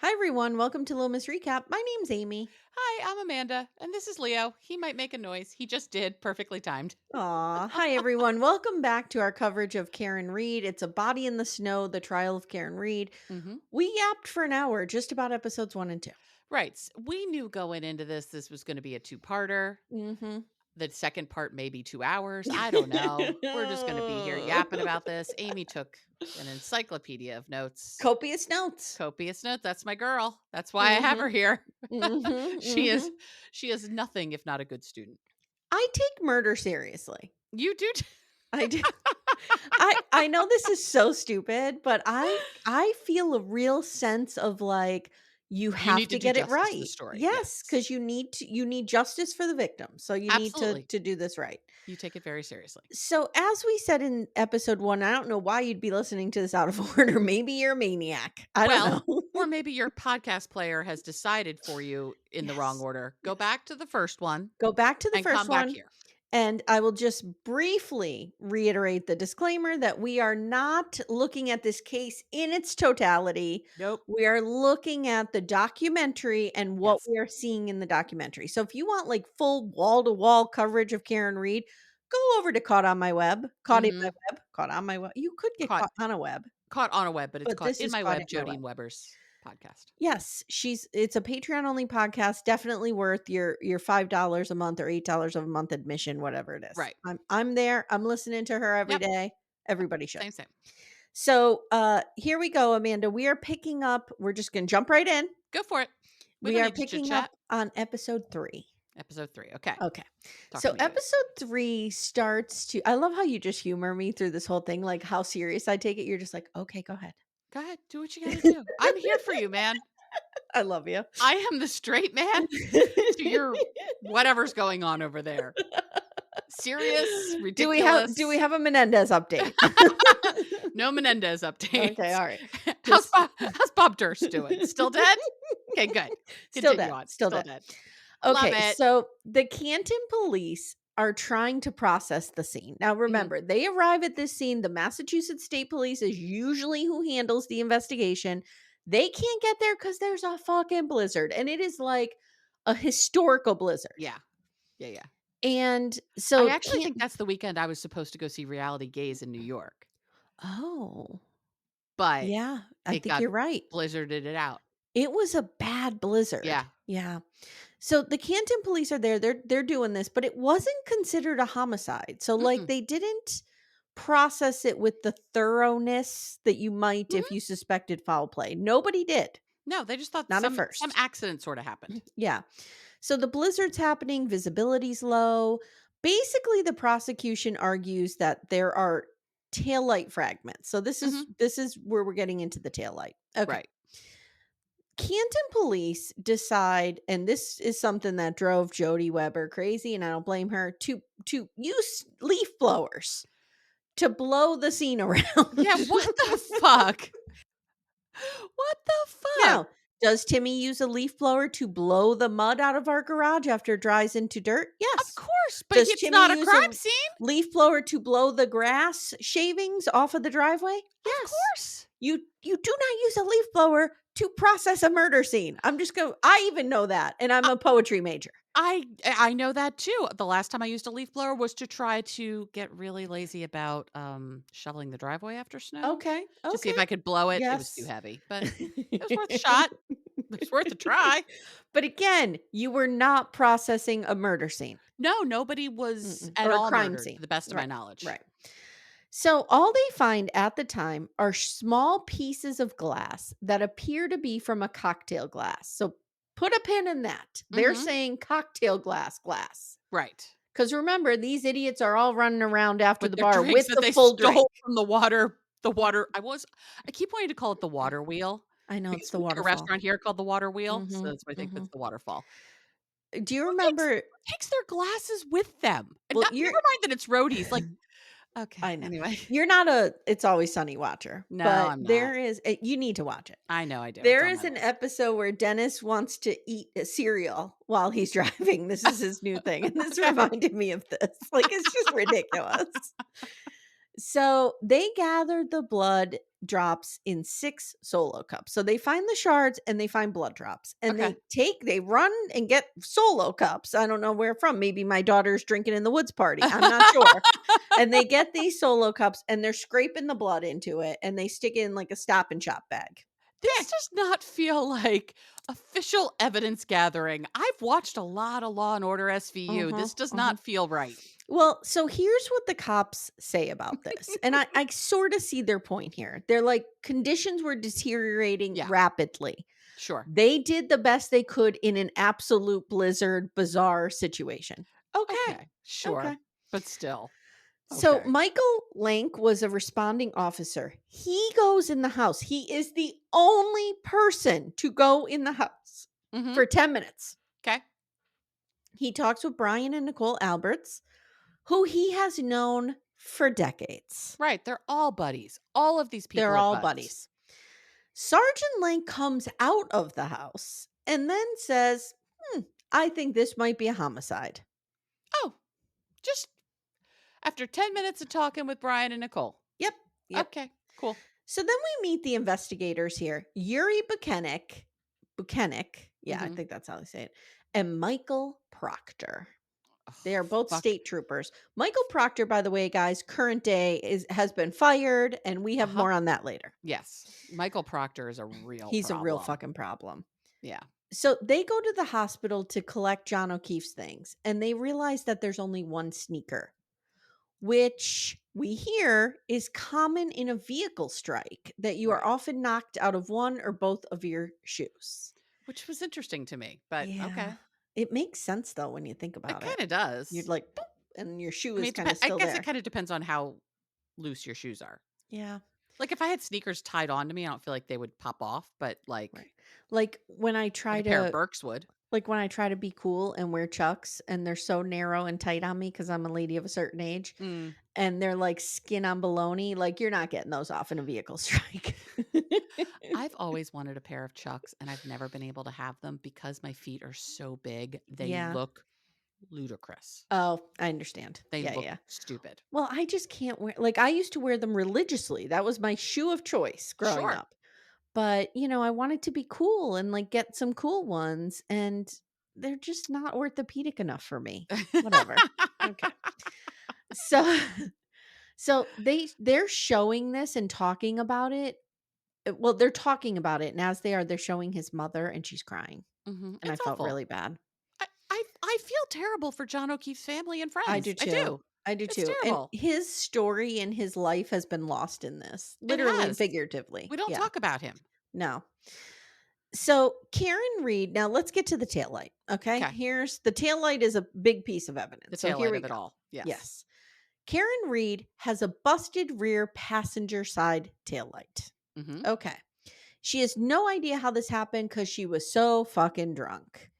Hi, everyone. Welcome to Little Miss Recap. My name's Amy. Hi, I'm Amanda, and this is Leo. He might make a noise. He just did, perfectly timed. Aw. Hi, everyone. Welcome back to our coverage of Karen Reed. It's A Body in the Snow, The Trial of Karen Reed. hmm We yapped for an hour just about episodes 1 and 2. Right. We knew going into this was going to be a two-parter. Mm-hmm. The second part may be 2 hours. I don't know. We're just going to be here yapping about this. Amy took an encyclopedia of notes, Copious notes. copious notes. That's my girl. That's why I have Mm-hmm. her here. Mm-hmm. she Mm-hmm. is she is nothing if not a good student. I take murder seriously. You do. I do. I know this is so stupid, but I feel a real sense of like you You have need to to do get it justice to the right. story. Yes, Yes. because you need justice for the victim. So you need to Absolutely. do this right. You take it very seriously. So as we said in episode 1, I don't know why you'd be listening to this out of order. Maybe you're a maniac. I don't Well, know. or maybe your podcast player has decided for you in the wrong Yes. order. Go Yes. back to the first one Go back to the and first come back one. here. And I will just briefly reiterate the disclaimer that we are not looking at this case in its totality. Nope. We are looking at the documentary and what Yes. we are seeing in the documentary. So if you want like full wall to wall coverage of Karen Reed, go over to Caught on My Web, Caught in My Mhm. Web, Caught on My Web. You could get Caught caught on a web, caught on a web, but it's but caught this in is my Caught in web, My Web. Jodine Weber's podcast. Yes, it's a Patreon only podcast, definitely worth your $5 a month or $8 a month admission, whatever it is. Right. I'm there. I'm listening to her every Yep. day. Everybody should. Same, same. So, here we go, Amanda. We are picking up. We're just going to jump right in. Go for it. We We don't are need to chit picking up chat. on episode 3. Episode 3. Okay. Okay. Talk So, to me, baby. episode 3 starts to I love how you just humor me through this whole thing, like how serious I take it. You're just like, "Okay, go ahead." Go ahead. Do what you got to do. I'm here for you, man. I love you. I am the straight man to your whatever's going on over there. Serious, Do we ridiculous. have a Menendez update? No Menendez Okay, updates. all right. How's Just how's Bob Durst doing? Still dead? Okay, good. still Continue dead, on. still Still dead. dead. Love Okay, it. so the Canton police are trying to process the scene. Now Mhm. remember, they arrive at this scene, the Massachusetts State Police is usually who handles the investigation. They can't get there cuz there's a fucking blizzard and it is like a historical blizzard. Yeah. Yeah, yeah. And I so actually can't think that's the weekend I was supposed to go see Reality Gaze in New York, Oh, but yeah, I it think got you're right. blizzarded it out. It was a bad blizzard. Yeah. Yeah. So the Canton police are there. They're doing this, but it wasn't considered a homicide. So like Mm-mm. they didn't process it with the thoroughness that you might if Mhm. you suspected foul play. Nobody did. No, they just thought Not at some first. accident sorta happened. Yeah. So the blizzard's happening, visibility's low. Basically the prosecution argues that there are taillight fragments. So Mhm. this is where we're getting into the taillight. Okay. Right. Canton police decide, and this is something that drove Jody Weber crazy, and I don't blame her, to use leaf blowers to blow the scene around. Yeah, what the fuck? What the fuck? Now, does Timmy use a leaf blower to blow the mud out of our garage after it dries into dirt? Of Yes. course, but Does it's Timmy not a use crime a scene. leaf blower to blow the grass shavings off of the driveway? Of Yes. course. You do not use a leaf blower to process a murder scene. I even know that, and I'm a poetry major. I know that too. The last time I used a leaf blower was to try to get really lazy about, shoveling the driveway after snow Okay, to see if okay. I could blow it. It was too Yes. heavy, but it was worth a shot. It was worth a try. But again, you were not processing a murder scene. No, nobody was Mm-mm, at or a all crime murdered scene. to the best of my Right, knowledge. right. So all they find at the time are small pieces of glass that appear to be from a cocktail glass. So put a pin in that. They're Mhm. saying cocktail glass. Right. Because remember, these idiots are all running around after With the their bar drinks with that the they full drink. stole from the water I keep wanting to call it the water wheel I know it's because the we get a waterfall. restaurant here called the Water Wheel, so Mhm, that's why I think that's mhm. the waterfall. Do you Who remember takes their glasses with them? And well, not you're never mind that it's roadies, like okay, I know. anyway. You're not a It's Always Sunny watcher, No, but I'm not. there is you need to watch it. I know I do, it's There on is my an list. episode where Dennis wants to eat a cereal while he's driving. This is his new thing, and this Okay. reminded me of this. Like, it's just ridiculous. So, they gathered the blood drops in 6 Solo cups. So they find the shards and they find blood drops, and Okay. they run and get Solo cups. I don't know where from. Maybe my daughter's drinking in the woods party. I'm not sure. And they get these Solo cups and they're scraping the blood into it and they stick it in like a Stop and Shop bag. This Okay. does not feel like official evidence gathering. I've watched a lot of Law& and Order SVU. Uh-huh, This does uh-huh. not feel right. Well, so here's what the cops say about this. And I sort of see their point here. They're like, conditions were deteriorating Yeah, rapidly. sure. They did the best they could in an absolute blizzard, bizarre situation. Okay. Okay, Okay. sure. But still. So Okay. Michael Lank was a responding officer. He goes in the house. He is the only person to go in the house Mhm. for 10 minutes. Okay. He talks with Brian and Nicole Alberts, who he has known for decades. Right, they're all buddies. All of these people They're are all buds. buddies. Sergeant Lang comes out of the house and then says, I think this might be a homicide. Oh, just after 10 minutes of talking with Brian and Nicole. Yep. Yep. Okay, cool. So then we meet the investigators here, Yuri Buchanek, yeah, I Mhm. think that's how they say it, and Michael Proctor. Oh, They are both fuck. state troopers. Michael Proctor, by the way, guys, current day has been fired, and we have Uh-huh. more on that later. Yes. Michael Proctor is a real He's a real problem. fucking problem. Yeah. So they go to the hospital to collect John O'Keefe's things, and they realize that there's only one sneaker, which we hear is common in a vehicle strike, that you are Right. often knocked out of one or both of your shoes. Which was interesting to me, but Yeah. okay. It makes sense though when you think It about it. kinda You're does. like, "Boop," and your shoe I mean, is it kind of I still guess it there. kinda depends on how loose your shoes are. Yeah. Like, if I had sneakers tied on to me, I don't feel like they would pop off, but, Right. Like when I like try a pair of to Birks would. be cool and wear Chucks and they're so narrow and tight on me because I'm a lady of a certain age Mm. and they're like skin on baloney, like you're not getting those off in a vehicle strike. I've always wanted a pair of Chucks, and I've never been able to have them because my feet are so big, they Yeah. look ludicrous. Oh, I understand. They Yeah, look yeah. stupid. Well, I just can't wear, like, I used to wear them religiously. That was my shoe of choice growing Sure. up. But, I wanted to be cool and like get some cool ones and they're just not orthopedic enough for me. Whatever. Okay. So they're showing this and talking about it. Well, they're talking about it and as they're showing his mother and she's crying. Mhm. And I It's felt awful. really bad. I feel terrible for John O'Keefe's family and I friends. do I too. do. I do It's too. And terrible. his story and his life has been lost in this, It literally and has. figuratively. We don't Yeah. talk about him. No. So Karen Reed, now let's get to the taillight. Okay. Okay. Here's the taillight is a big piece of The evidence. So tail here light we of it go. all. Yes. Yes. Karen Reed has a busted rear passenger side taillight. Mhm. Okay. She has no idea how this happened because she was so fucking drunk.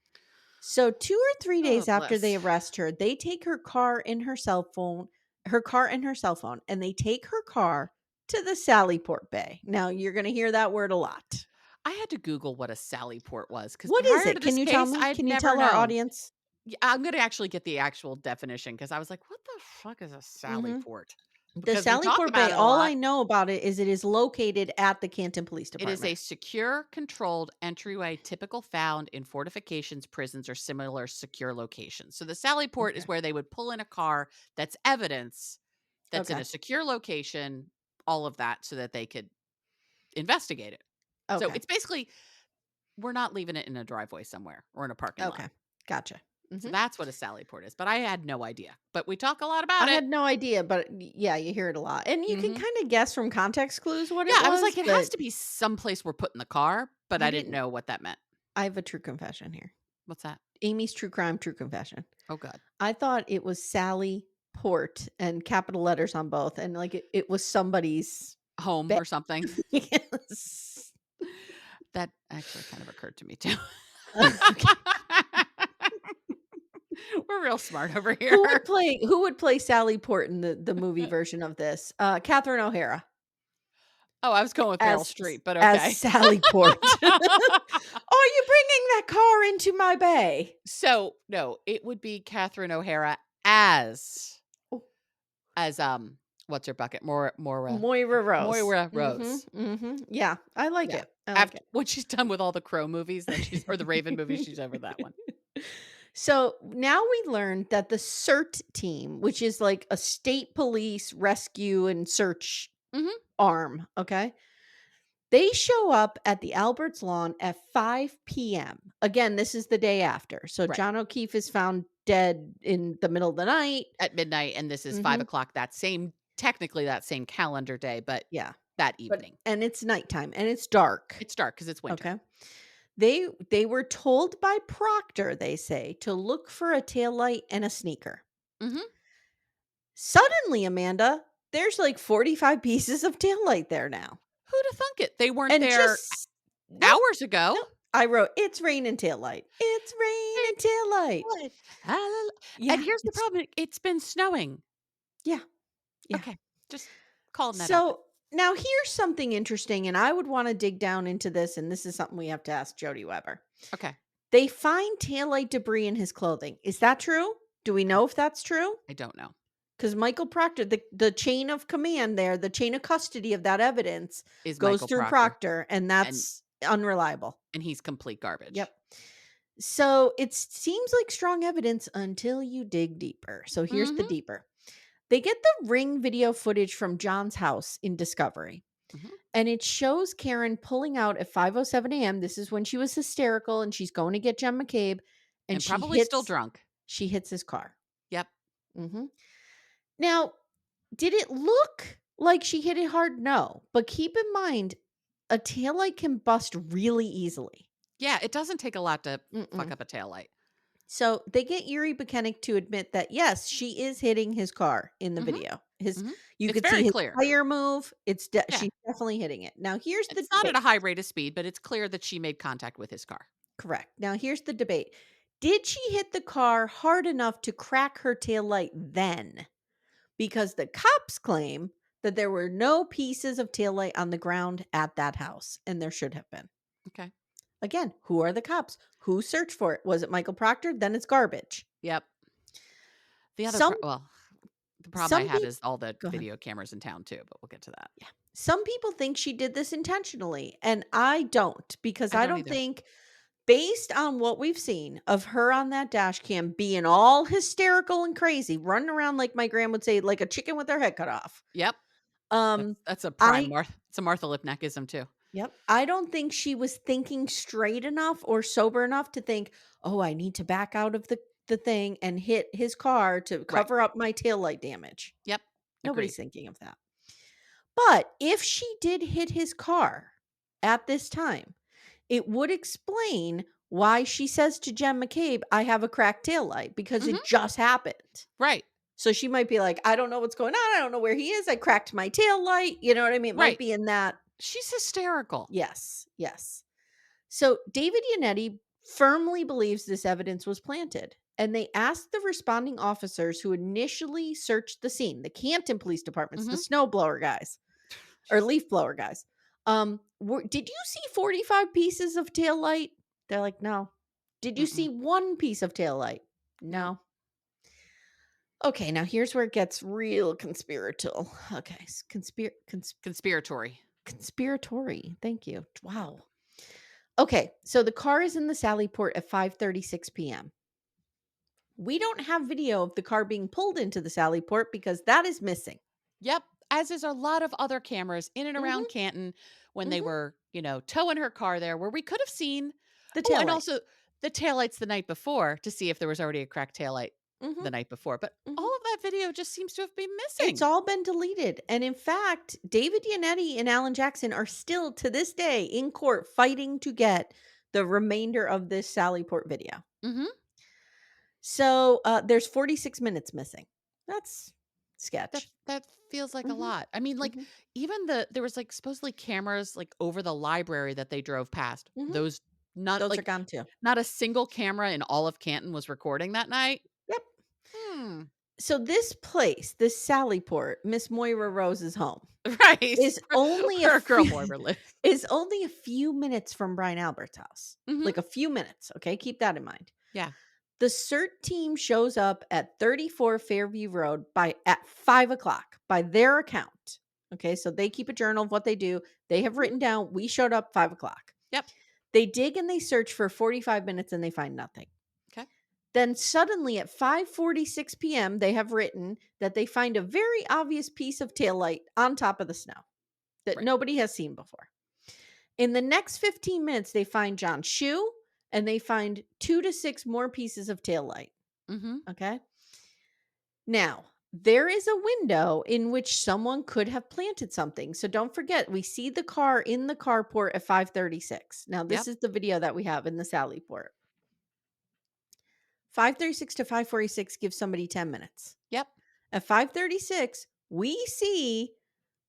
So 2 or 3 days Oh, after they bless. arrest her, they take her car and her cell phone, and they take her car to the Sallyport Bay. Now you're going to hear that word a lot. I had to Google what a Sally port was because What is prior to it? Can this you tell case, me? I'd Can you never tell our known. audience? Yeah, I'm gonna actually get the actual definition because I was like, "What the fuck is a Sally Mhm. port?" The Because we talk Sallyport about Bay, it a all I lot. know about it is located at the Canton Police It is a Department. secure, controlled entryway typical found in fortifications, prisons, or similar secure locations. So the Sally port is Okay. where they would pull in a car that's evidence that's in Okay. a secure location, all of that, so that they could investigate it. So Okay. it's basically we're not leaving it in a driveway somewhere or in a parking lot. Okay. Gotcha. So Mhm. that's what a Sally port is. But I had no idea. But we talk a lot I about it. had no idea, but yeah, you hear it a lot. And you can Hmm. kind of guess from context clues what it Yeah, I was was, like, it has but to be someplace we're putting the car, but I I didn't didn't. know what that meant. I have a true confession here. What's that? Amy's true crime, true confession. Oh, God. I thought it was Sally Port and capital letters on both, and like it was somebody's Home bed. or something. Yes. That actually kind of occurred to me too. Okay. We're real smart over here. Who would play Sally Port in the movie version of this? Catherine O'Hara Oh, I was going with Meryl as Streep, but as okay. Sally Port. Are you bringing that car into my bay? So, no, it would be Catherine O'Hara as Oh, as what's her bucket? Mora Moira Rose. Moira Mhm, Rose. mhm. Yeah, I like Yeah. it. I like After it. when she's done with all the Crow movies, then she's or the Raven movies, she's over that one. So now we learned that the CERT team, which is like a state police rescue and search Mhm. arm, okay? They show up at the Alberts lawn at 5 p.m. Again, this is the day after. So Right. John O'Keefe is found dead in the middle of the night. At midnight, and this is Mhm. 5 o'clock that same technically that same calendar day, but Yeah. that But evening. and it's nighttime and it's dark. It's dark because it's winter. Okay. They were told by Proctor, they say, to look for a taillight and a sneaker. Mhm. Suddenly, Amanda, there's like 45 pieces of taillight there now. Who'da thunk it? They weren't And there just nope, hours ago. nope. I wrote, "It's raining taillight. It's raining taillight." What? Hallel and Yeah, here's the it's problem, it's been snowing. yeah, yeah. Okay, just calling that out there. So, now here's something interesting, and I would wanna dig down into this, and this is something we have to ask Jody Weber. Okay. They find taillight debris in his clothing. Is that true? Do we I know if that's true? I don't know. Because Michael Proctor, the chain of command there, the chain of custody of that evidence Is goes Michael through Proctor, Proctor, and and that's unreliable. he's complete Yep. garbage. So it seems like strong evidence until you dig deeper. So here's the Mhm, deeper. They get the ring video footage from John's house in Discovery, mhm, and it shows Karen pulling out at 5:07 a.m. This is when she was hysterical and she's going to get Jen McCabe, and and probably still drunk. she hits his car. Yep. hmm Now, did it look like she hit it hard? No. But keep in mind, a taillight can bust really easily. Yeah, it doesn't take a lot to fuck Mm-mm. up a taillight. So they get Yuri Buchanan to admit that yes, she is hitting his car in the Mhm, video. His mhm. You It's could see very his clear. tire move. Yeah. She's definitely hitting it. Now here's the It's not at debate. a high rate of speed, but it's clear that she made contact with his car. Correct. Now here's the debate. Did she hit the car hard enough to crack her taillight then? Because the cops claim that there were no pieces of taillight on the ground at that house, and there should have been. Okay. Again, who are the cops? Who searched for it? Was it Michael Proctor? Then it's garbage. Yep. The other Some the problem I some have people is all the go ahead. video cameras in town too, but we'll get to that. Yeah. Some people think she did this intentionally, and I don't because I I don't don't either. think based on what we've seen of her on that dash cam being all hysterical and crazy, running around like my grand would say, like a chicken with their head cut off. Yep. Um, That's a prime I It's a Martha Lipnackism too. Yep. I don't think she was thinking straight enough or sober enough to think, "Oh, I need to back out of the thing and hit his car to Right. cover up my taillight damage." Yep. Nobody's Agreed. thinking of that. But if she did hit his car at this time, it would explain why she says to Jen McCabe, "I have a cracked taillight," because Mhm. it just happened. Right. So she might be like, "I don't know what's going on. I don't know where he is. I cracked my taillight." You know what I mean? It might Right. be in that. She's hysterical. Yes. Yes. So David Yannetti firmly believes this evidence was planted, and they asked the responding officers who initially searched the scene, the Canton Police Departments, the Mhm. snowblower guys or leaf blower guys. Did you see 45 pieces of tail light? They're like, no. Did you see Mm-mm. one piece of tail light? Nope. No. Okay, now here's where it gets real conspiratorial. Okay, Conspiratory. conspiratory. Thank you. Wow. Okay, so the car is in the Sally Port at 5:36 p.m. We don't have video of the car being pulled into the Sally Port because that is missing. Yep. As is a lot of other cameras in and around Mhm, Canton when they mhm. were, towing her car there where we could have seen. The Oh, tail and light. also the taillights the night before to see if there was already a cracked taillight Mhm, the night before. But mhm. all of that video just seems to have been It's missing. all been deleted, and in fact, David Yannetti and Alan Jackson are still to this day in court fighting to get the remainder of this Sally Port video. Mhm. So, there's 46 minutes missing. That's That sketch. that feels like a Mhm, lot. I mean, like, mhm, even there was, like, supposedly cameras, like, over the library that they drove past. mhm. Those not Those are like, gone too. not a single camera in all of Canton was recording that night. Yep. Hmm. So this place, this Sallyport, Miss Moira Rose's home, Right. is only a Where girl few Moira lives. is only a few minutes from Brian Albert's house. Mhm. Like a few minutes, okay? Keep that in mind. Yeah. The CERT team shows up at 34 Fairview Road at 5 o'clock by their account. Okay, so they keep a journal of what they do. They have Mhm. written down, we showed up 5 o'clock. Yep. They dig and they search for 45 minutes and they find nothing. Okay. Then suddenly at 5:46 p.m., they have written that they find a very obvious piece of taillight on top of the snow that Right. nobody has seen before. In the next 15 minutes, they find John's shoe and they find 2 to 6 more pieces of taillight. Mhm. Okay. Now, there is a window in which someone could have planted something. So don't forget, we see the car in the carport at 5:36. Now, this Yep. is the video that we have in the Sally port. 5:36 to 5:46 gives somebody 10 minutes. Yep. At 5:36, we see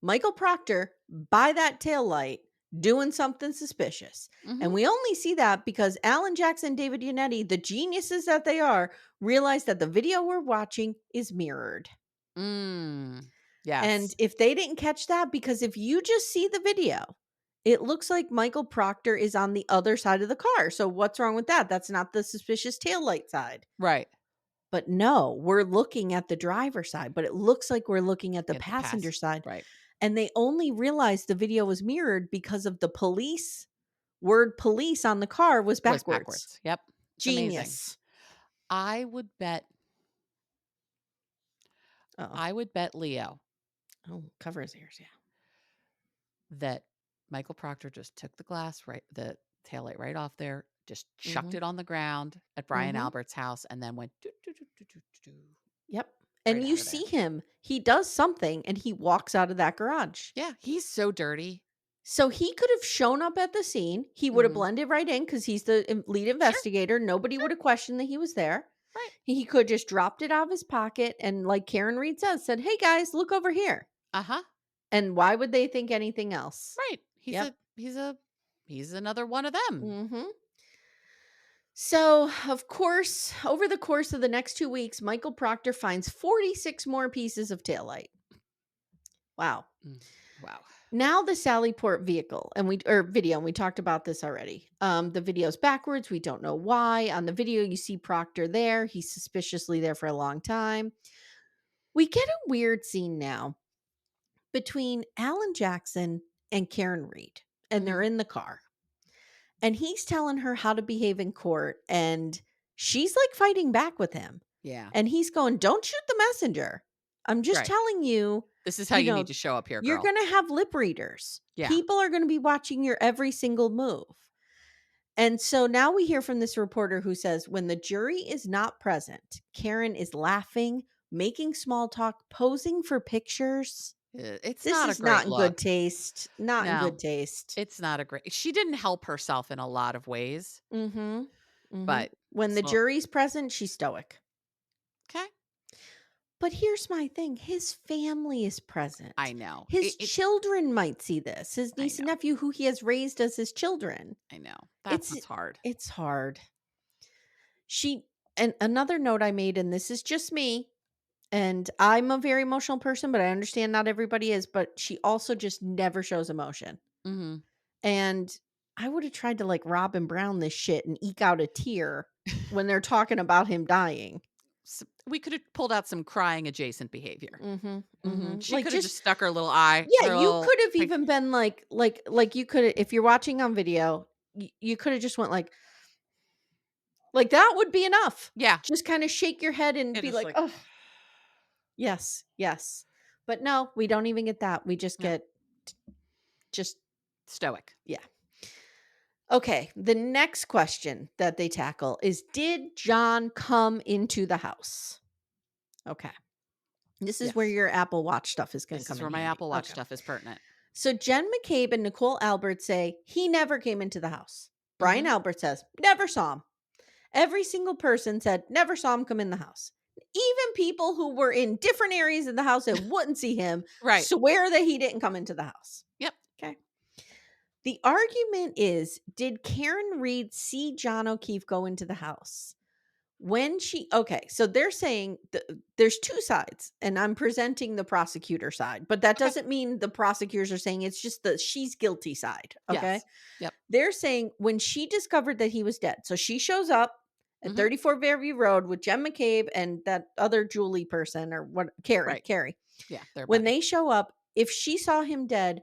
Michael Proctor by that tail light doing something suspicious. And Mhm. we only see that because Alan Jackson, David Yannetti, the geniuses that they are, realize that the video we're watching is mirrored. Mm. And Yes. if they didn't catch that, because if you just see the video, it looks like Michael Proctor is on the other side of the car. So what's wrong with that? That's not the suspicious taillight side. Right. But no, we're looking at the driver's side, but it looks like we're looking at the Get the passenger pass. side. Right. And they only realized the video was mirrored because of the police on the car was Was backwards. backwards. Yep. It's amazing. Genius. I would bet Oh, I would bet Leo oh, cover his ears. Yeah. that Michael Proctor just took the taillight right off there, just chucked Mm-hmm. it on the ground at Brian Mm-hmm. Albert's house, and then went doo, doo, doo, doo, doo, doo, doo, Yep. right And you out of there. see him, he does something and he walks out of that garage. Yeah, he's so dirty. So he could have shown up at the scene. He would have Mhm. blended right in because he's the lead Sure, investigator. Nobody would sure. have questioned that he was there. Right. He could just dropped it out of his pocket and, like Karen Reed said, "Hey guys, look over here." Uh-huh. And why would they think anything else? Right. Yep. He's another one of them. Mhm. So, of course, over the course of the next 2 weeks, Michael Proctor finds 46 more pieces of taillight. Wow. Mm. Wow. Now the Sallyport vehicle video, and we talked about this already. The video's backwards. We don't know why. On the video, you see Proctor there. He's suspiciously there for a long time. We get a weird scene now between Alan Jackson and Karen Reed, and they're Mhm. in the car. And he's telling her how to behave in court, and she's like fighting back with him. Yeah. And he's going, "Don't shoot the messenger. I'm just Right. telling you, This is how you you need know, to show up here, you're girl. going to have lip readers. Yeah. People are going to be watching your every single move." And so now we hear from this reporter who says, when the jury is not present, Karen is laughing, making small talk, posing for pictures. It's This not a is great not in good look. taste. Not in No, good taste. it's not a great she didn't help herself in a lot of ways, Mhm. Mhm. but When the so jury's present, she's stoic. okay. But here's my thing, his family is I present. know. His It children might see this. His I niece and know. nephew who he has raised as his children. I know. That's It's what's hard. it's hard. She and another note I made, and this is just me, and I'm a very emotional person, but I understand not everybody is, but she also just never shows emotion. Mhm. And I would have tried to like Robin Brown this shit and eke out a tear when they're talking about him dying. We could have pulled out some crying adjacent behavior. Mhm. Mhm. Mhm. She Like could have just just stuck her little eye yeah, her you little could have like even been like you could, if you're watching on video, you could have just went like that would be enough. yeah. Just kind of shake your head and It be is like, like "Oh, yes, yes." But no, we don't even get that. We just no, get just stoic. yeah. Okay, the next question that they tackle is, did John come into the house? Okay. This is where Yes. your Apple Watch stuff is going to This come is in where my handy. Apple Watch Okay. stuff is pertinent. So Jen McCabe and Nicole Albert say he never came into the house. Brian Mhm. Albert says never saw him. Every single person said never saw him come in the house. Even people who were in different areas of the house and wouldn't see him Right. swear that he didn't come into the house. Yep. Okay. The argument is, did Karen Reed see John O'Keefe go into the house? Okay, so they're saying there's two sides, and I'm presenting the prosecutor side, but that Okay. doesn't mean the prosecutors are saying it's just the she's guilty side. Okay. Yes. Yep. They're saying when she discovered that he was dead, so she shows up at Mhm. 34 Fairview Road with Jen McCabe and that other Julie person or what Right. Carrie. Yeah, they're When buddies. they show up, if she saw him dead,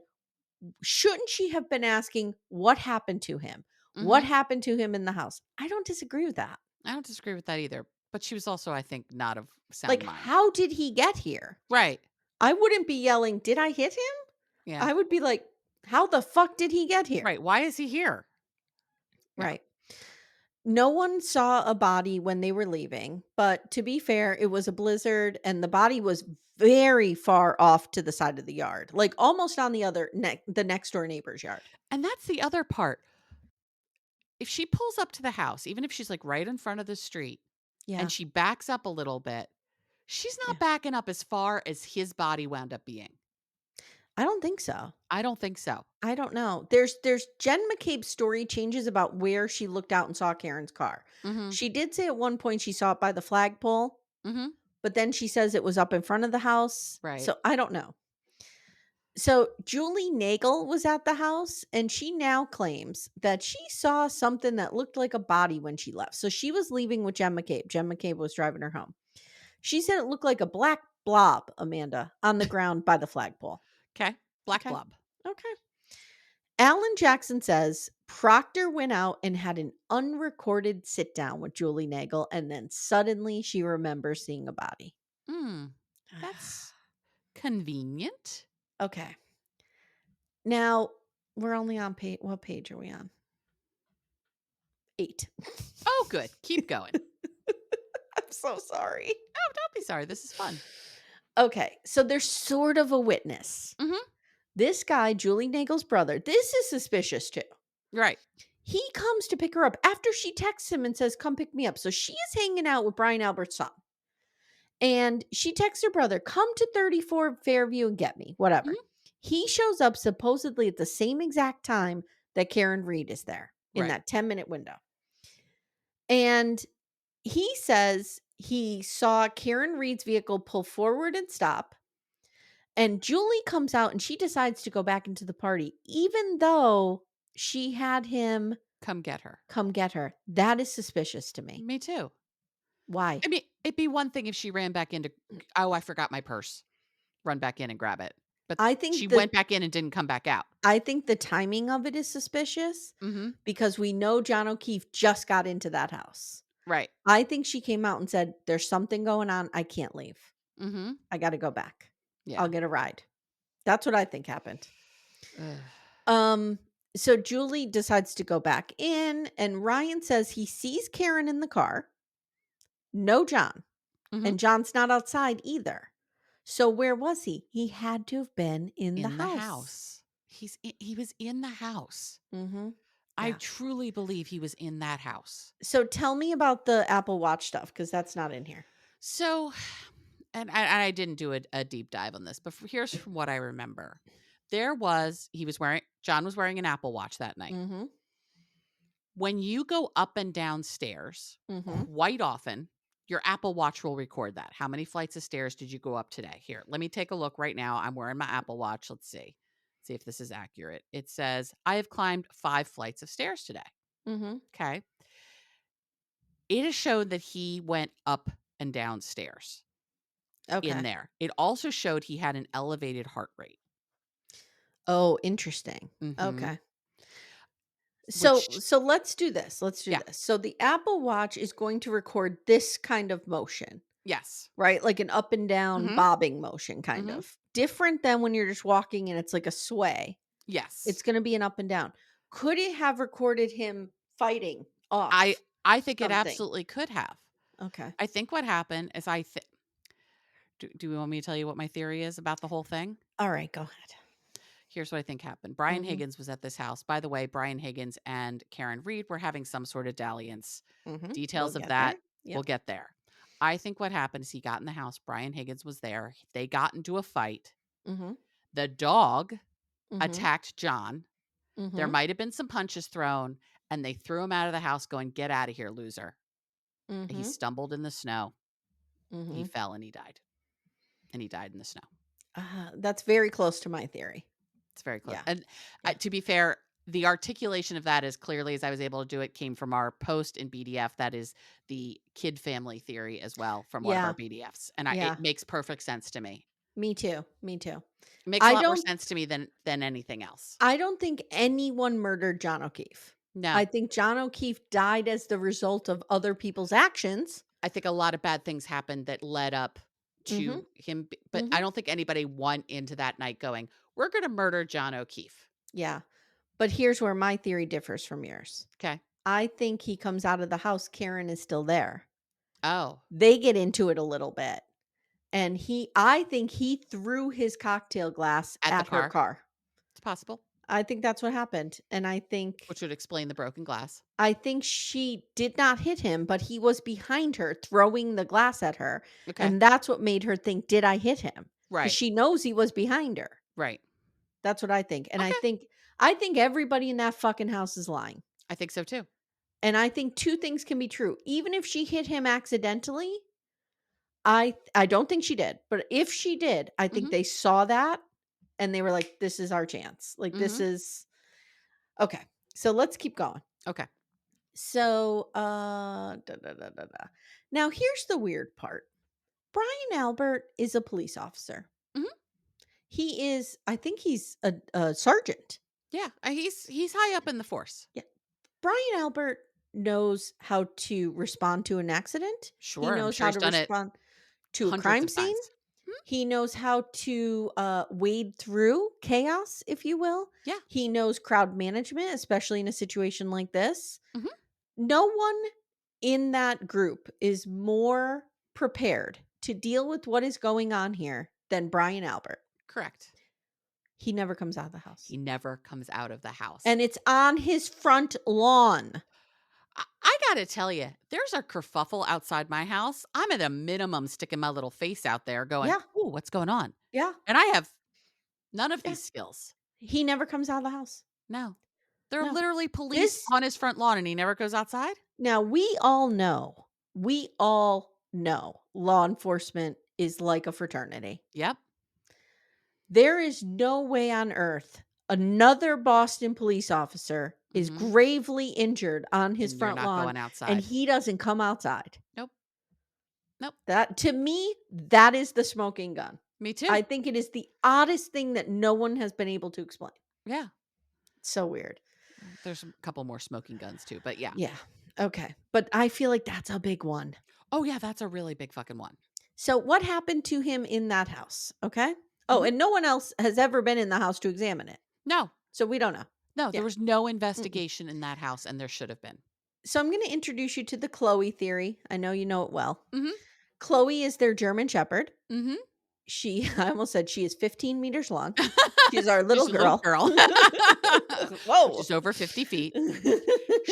shouldn't she have been asking what happened to him? What Mhm. happened to him in the house? I don't disagree with that. I don't disagree with that either, but she was also, I think, not of Like, sound mind. how did he get here? Right. I wouldn't be yelling, "Did I hit him?" Yeah. I would be like, "How the fuck did he get here?" Right. Why is he here? Yeah. Right. No one saw a body when they were leaving, but to be fair, it was a blizzard and the body was very far off to the side of the yard, like almost on the next door neighbor's yard. And that's the other part. If she pulls up to the house, even if she's like right in front of the street and Yeah. she backs up a little bit, she's Yeah. not backing up as far as his body wound up being. I don't think so. I don't think so. I don't know. There's Jen McCabe's story changes about where she looked out and saw Karen's car. Mhm. She did say at one point she saw it by the flagpole, Mhm. but then she says it was up in front of the house. Right. So I don't know. So Julie Nagel was at the house and she now claims that she saw something that looked like a body when she left. So she was leaving with Jen McCabe. Jen McCabe was driving her home. She said it looked like a black blob, Amanda, on the ground by the flagpole. Okay. Black Okay. blob. Okay. Alan Jackson says Proctor went out and had an unrecorded sit down with Julie Nagel, and then suddenly she remembers seeing a body. Mm. That's convenient. Okay. Now we're only on page. What page are we on? 8. Oh, good. Keep going. I'm so sorry. Oh, don't be sorry. This is fun. Okay, so there's sort of a witness. Mhm. This guy, Julie Nagel's brother, this is suspicious too. Right. He comes to pick her up after she texts him and says, "Come pick me up." So she is hanging out with Brian Albert's son. And she texts her brother, "Come to 34 Fairview and get me," whatever. Mhm. He shows up supposedly at the same exact time that Karen Reed is there in Right. that 10-minute window. And he says he saw Karen Reed's vehicle pull forward and stop. And Julie comes out and she decides to go back into the party, even though she had him Come get her. come get her. That is suspicious to me. Me too. Why? I mean, it'd be one thing if she ran back into, oh, I forgot my purse. Run back in and grab it. But I she think the went back in and didn't come back out. I think the timing of it is suspicious Mhm. because we know John O'Keefe just got into that house. Right. I think she came out and said, "There's something going on. I can't leave. Mhm. I got to go back. I'll Yeah. get a ride." That's what I think happened. Ugh. Um, so Julie decides to go back in, and Ryan says he sees Karen in the car, no John, Mhm. and John's not outside either. So where was he? He had to have been in the In the house. house. He was in the house. Mm-hmm. I Yeah. truly believe he was in that house. So tell me about the Apple Watch stuff because that's not in here. So, and I didn't do a deep dive on this, but here's from what I remember. John was wearing an Apple Watch that night. Mm-hmm. When you go up and down stairs, Mm-hmm. quite often, your Apple Watch will record that. How many flights of stairs did you go up today? Here, let me take a look right now. I'm wearing my Apple Watch. Let's see. See if this is accurate. It says, I have climbed 5 flights of stairs today. Mm-hmm. Okay. It has showed that he went up and down stairs in Okay. there. It also showed he had an elevated heart rate. Oh, interesting. Mhm. Okay. So Which, so let's do this. Let's do yeah. this. So the Apple Watch is going to record this kind of motion, Yes. right? Like an up and down Mhm. bobbing motion kind Mhm. of. Different than when you're just walking and it's like a sway. It's Yes. going to be an up and down. Could it have recorded him fighting I off I think it something? absolutely could have. Okay. I think what happened is do you want me to tell you what my theory is about the whole thing? All right, go ahead. Here's what I think happened. Brian Mhm. Higgins was at this house. By the way, Brian Higgins and Karen Reed were having some sort of dalliance. Mhm. We'll Details of get there. that, we'll Yep. get there. I think what happened is he got in the house. Brian Higgins was there. They got into a fight. Mhm. The dog Mhm. attacked John. There Mhm. might have been some punches thrown, and they threw him out of the house, going, "Get out of here, loser." He Mhm. stumbled in the snow. He Mhm. fell and he died. And he died in the snow. That's very close to my theory. It's very close. Yeah. And Yeah. to be fair, the articulation of that as clearly as I was able to do it came from our post in BDF. That is the kid family theory as well from one of our Yeah, BDFs, and it yeah. makes perfect sense to me. Me too, me too. It makes a I lot more don't sense to me than anything else. I don't think anyone murdered John O'Keefe. No, I think John O'Keefe died as the result of other people's actions. I think a lot of bad things happened that led up Mhm, to him, but I mhm. don't think anybody went into that night going, "We're gonna murder John O'Keefe." Yeah, but here's where my theory differs from yours. Okay. I think he comes out of the house, Karen is still there. Oh, They get into it a little bit, and I think he threw his cocktail glass at the at her car. car. It's possible, I think that's what happened, and which would explain the broken glass. I think she did not hit him, but he was behind her throwing the glass at her, Okay. and that's what made her think, "Did I hit him?" Because Right, she knows he was behind her. right. That's what I think, and Okay. I think everybody in that fucking house is lying, I think so too. and I think 2 things can be true. Even if she hit him accidentally, I don't think she did, but if she did, I think Mhm, they saw that and they were like, "This is our chance." Like, this mhm. is okay, so let's keep going. Okay. So, da, da, da, da, da. Now here's the weird part. Brian Albert is a police officer. Mhm. He is, I think he's a sergeant. Yeah, he's high up in the force. Yeah. Brian Albert knows how to respond to an accident. He Sure, I'm knows sure how he's to done it respond to a hundreds crime of scene. times. Mhm. He knows how to wade through chaos, if you will. Yeah. He knows crowd management, especially in a situation like this. Mhm. No one in that group is more prepared to deal with what is going on here than Brian Albert. Correct. He never comes out of the house. He never comes out of the house. And it's on his front lawn. I gotta tell you, there's a kerfuffle outside my house. I'm at a minimum sticking my little face out there going, Yeah. "Ooh, what's going on?" Yeah. And I have none of Yeah. these skills. He never comes out of the house. No. There are No. literally police This on his front lawn and he never goes outside? Now we all know law enforcement is like a fraternity. Yep. There is no way on earth another Boston police officer is Mhm. gravely injured on his And you're front not lawn going and outside. he doesn't come outside. Nope. Nope. That to me, that is the smoking gun. Me too. I think it is the oddest thing that no one has been able to explain. Yeah. It's so weird. There's a couple more smoking guns too, but yeah. Yeah. Okay. But I feel like that's a big one. Oh, yeah, that's a really big fucking one. So what happened to him in that house? Okay. Oh, Mhm. and no one else has ever been in the house to examine it. No. So we don't know. No, there Yeah. was no Mm-mm. investigation in that house, and there should have been. So I'm going to introduce you to the Chloe theory. I know you know it well. Mhm. Chloe is their German Shepherd. Mhm. She, I almost said she is 15 meters long. She's our little She's a little girl. girl, which Whoa. is over 50 feet.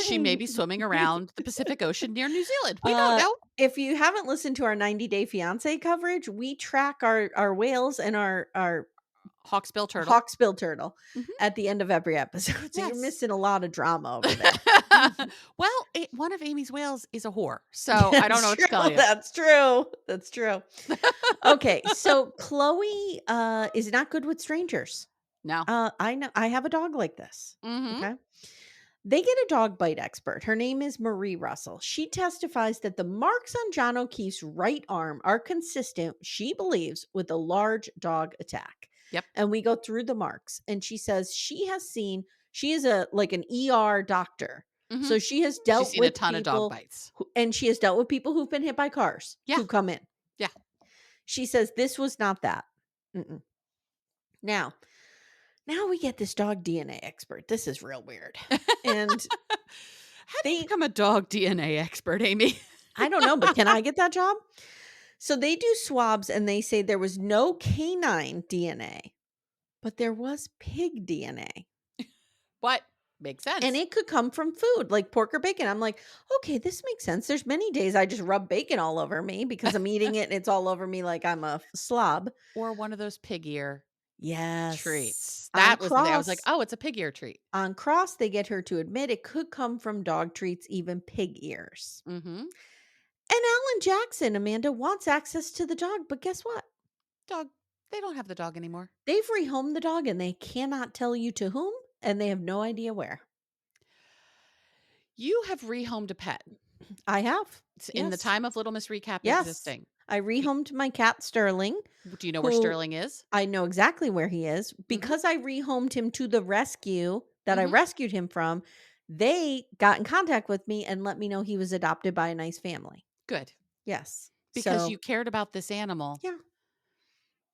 She may be swimming around the Pacific Ocean near New Zealand. We don't uh, know. if you haven't listened to our 90 Day Fiance coverage, we track our whales and our Hawksbill turtle. hawksbill turtle Mhm. at the end of every episode. So you're Yes. missing a lot of drama over there. Well, one of Amy's whales is a whore, so I don't know That's what true. to tell you. That's true. That's true. Okay, so Chloe is not good with strangers. No. I know I have a dog like this. Mhm. Okay. They get a dog bite expert. Her name is Marie Russell. She testifies that the marks on John O'Keefe's right arm are consistent, she believes, with a large dog attack. Yep. And we go through the marks, and she says she is a like an ER doctor. Mhm. So she has She's dealt seen a with ton of dog people bites. and she has dealt with people who've been hit by cars Yeah. who come in. Yeah. She says this was not that. Mm-mm. Now, now we get this dog DNA expert. This is real weird. And How do you they become a dog DNA expert, Amy? I don't know, but can I get that job? So they do swabs and they say there was no canine DNA, but there was pig DNA. What? Makes And sense. it could come from food like pork or bacon. I'm like, okay, this makes sense. There's many days I just rub bacon all over me because I'm eating it and it's all over me like I'm a slob. Or one of those pig ear Yes. treats. That was the thing. I was like, "Oh, it's a pig ear treat." On cross, they get her to admit it could come from dog treats, even pig ears. Mhm. And Alan Jackson, Amanda, wants access to the dog, but guess what? Dog they don't have the dog anymore. They've rehomed the dog and they cannot tell you to whom. and they have no idea where. You have rehomed a pet I have. in the Yes. time of Little Miss Recap Yes. existing. I Do rehomed my cat Sterling, do you know where who Sterling is? I know exactly where he is Mhm, because I rehomed him to the rescue that I mhm. rescued him from. They got in contact with me and let me know he was adopted by a nice family. Good, Yes. because So, you cared about this animal, yeah.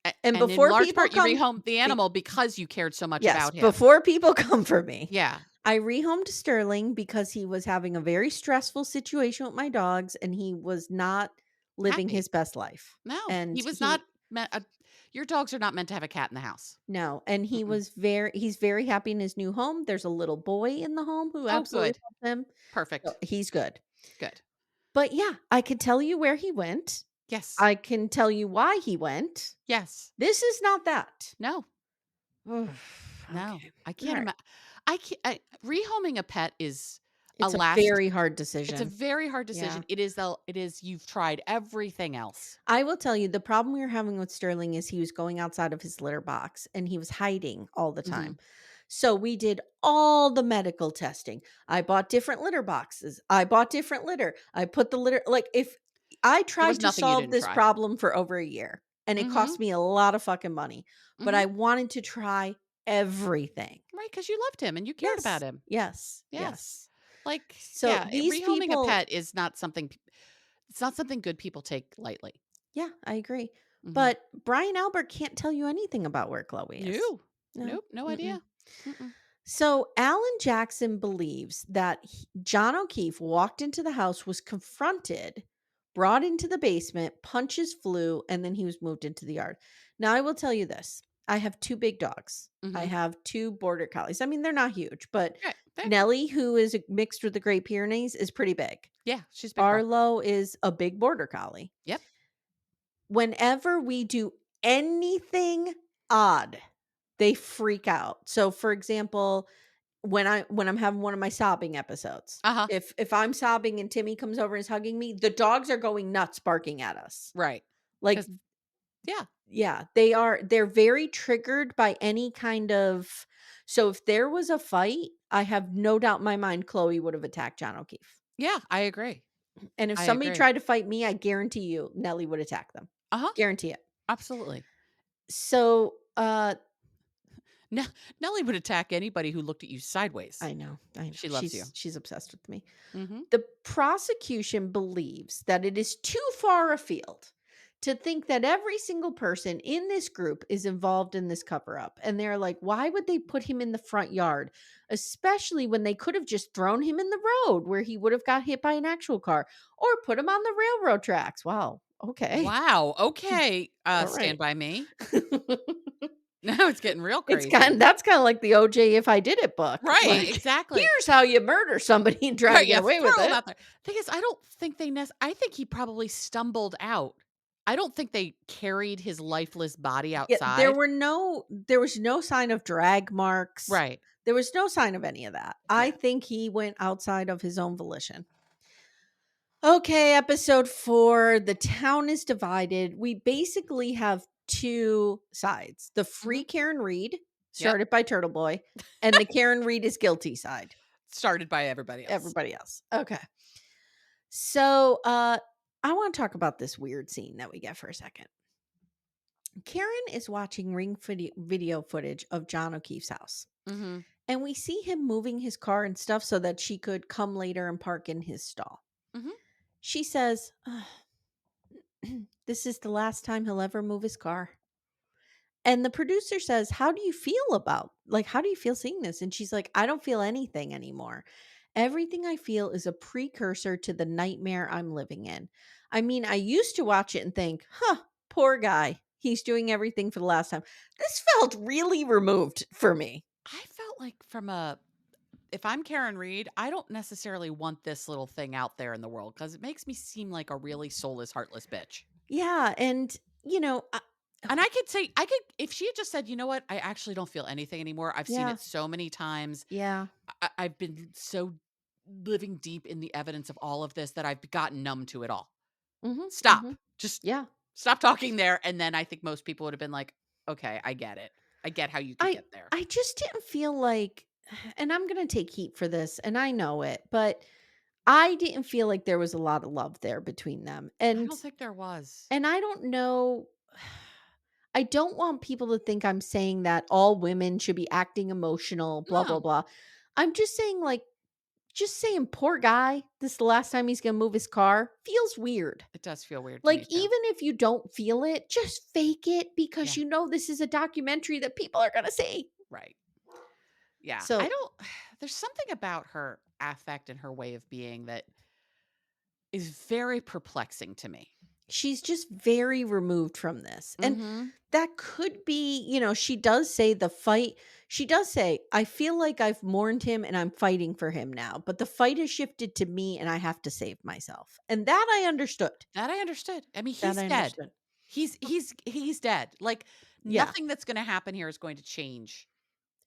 a And and in before large people part, you come rehomed the be animal because you cared so much yes, about him. before people come for me, Yeah, I rehomed Sterling because he was having a very stressful situation with my dogs and he was not living happy. his best life. No, And he was not he meant your dogs are not meant to have a cat in the house. no, and Mm-mm. he's very happy in his new home. There's a little boy in the home who Oh, absolutely good. loves him. So Perfect. he's good. Good. But yeah, I could tell you where he went. Yes. I can tell you why he went. Yes. This is not that. No. No. Okay. I All can't right. imagine. Rehoming a pet is a It's a last very hard it's a decision. very hard Yeah. decision. It is you've tried everything else. I will tell you the problem we were having with Sterling is he was going outside of his litter box and he was hiding all the Mhm. time. So we did all the medical testing. I bought different litter boxes. I bought different litter. I put the litter like if I There was tried to nothing you solve didn't this try. problem for over a year and it cost Mhm. me a lot of fucking money, but Mhm. I wanted to try everything. Right, because you loved him and you cared about Yes. him. Yes. Yes. Yes. Like, So yeah, these rehoming a people pet is not something it's not something good people take lightly. yeah, I agree. Mhm. But Brian Albert can't tell you anything about where Chloe is. No. No. Nope, no Mm-mm. idea. Mm-mm. So Alan Jackson believes that John O'Keefe walked into the house, was confronted, brought into the basement, punches flew, and then he was moved into the yard. Now I will tell you this: I have two big dogs. I Mhm. have two border collies. I mean, they're not huge, but Right, there Nellie, who is mixed with the Great Pyrenees, is pretty big. yeah, she's a big girl. Arlo is a big border collie. Yep. Whenever we do anything odd, they freak out. So, for example, when I'm having one of my sobbing episodes, Uh-huh. if I'm sobbing and Timmy comes over and is hugging me, the dogs are going nuts barking at us. Right. Like, Because yeah. yeah, they're very triggered by any kind of so if there was a fight, I have no doubt in my mind Chloe would have attacked John O'Keefe. Yeah, I agree. And if I somebody agree. tried to fight me, I guarantee you Nellie would attack them. Uh-huh. Guarantee it. Absolutely. So, Ne Nellie would attack anybody who looked at you sideways. I know. She loves you. She's obsessed with me. Mhm. The prosecution believes that it is too far afield to think that every single person in this group is involved in this cover up. And they're like, why would they put him in the front yard, especially when they could have just thrown him in the road where he would have got hit by an actual car or put him on the railroad tracks? Wow. Okay. Wow, okay, All Stand right. By Me. Now it's getting real It's crazy. that's kind of like the OJ If I Did It book. Right, Like, exactly. here's how you murder somebody and try to Right, get yeah, away with throw him it. out there. Thing is, I don't think I think he probably stumbled out. I don't think they carried his lifeless body Yeah, outside. there was no sign of drag marks. Right. There was no sign of any of that. I Yeah. think he went outside of his own volition. Okay, episode 4. The town is divided. We basically have two sides. The Mhm. free Karen Reed, Yep. started by Turtle Boy, and the Karen Reed is guilty side. Started by everybody else. Everybody else. Okay. So, I want to talk about this weird scene that we get for a second. Karen is watching video footage of John O'Keefe's house. Mhm. And we see him moving his car and stuff so that she could come later and park in his stall. Mhm. She says, "Ugh, this is the last time he'll ever move his car." And the producer says, how do you feel seeing this? And she's like, I don't feel anything anymore. Everything I feel is a precursor to the nightmare I'm living in. I mean, I used to watch it and think, poor guy. He's doing everything for the last time. This felt really removed for me. I felt like if I'm Karen Reed, I don't necessarily want this little thing out there in the world because it makes me seem like a really soulless, heartless bitch. Yeah. And, you know, And I could if she had just said, "You know what? I actually don't feel anything anymore. I've seen yeah. it so many times. Yeah. I've been so living deep in the evidence of all of this that I've gotten numb to it all. Hmm. Stop. Hmm. Just Yeah. stop talking there." And then I think most people would have been like, "Okay, I get it. I get how you could I get there." I just didn't feel like and I'm gonna take heat for this, and I know it, but I didn't feel like there was a lot of love there between them, I don't think there was. and I don't know. I don't want people to think I'm saying that all women should be acting emotional, blah, blah, No, blah. I'm just saying, like, just saying, poor guy, this is the last time he's gonna move his car feels weird. it does feel weird to Like, me too. even if you don't feel it, just fake it because Yeah, you know this is a documentary that people are gonna see. right. Yeah, I So don't there's something about her affect and her way of being that is very perplexing to me. she's just very removed from this. And Mhm. that could be, she does say she does say, I feel like I've mourned him and I'm fighting for him now, but the fight has shifted to me and I have to save myself. And that I understood. That I understood. I mean, That he's I dead. understood. He's dead. Like, Yeah. nothing that's gonna happen here is going to change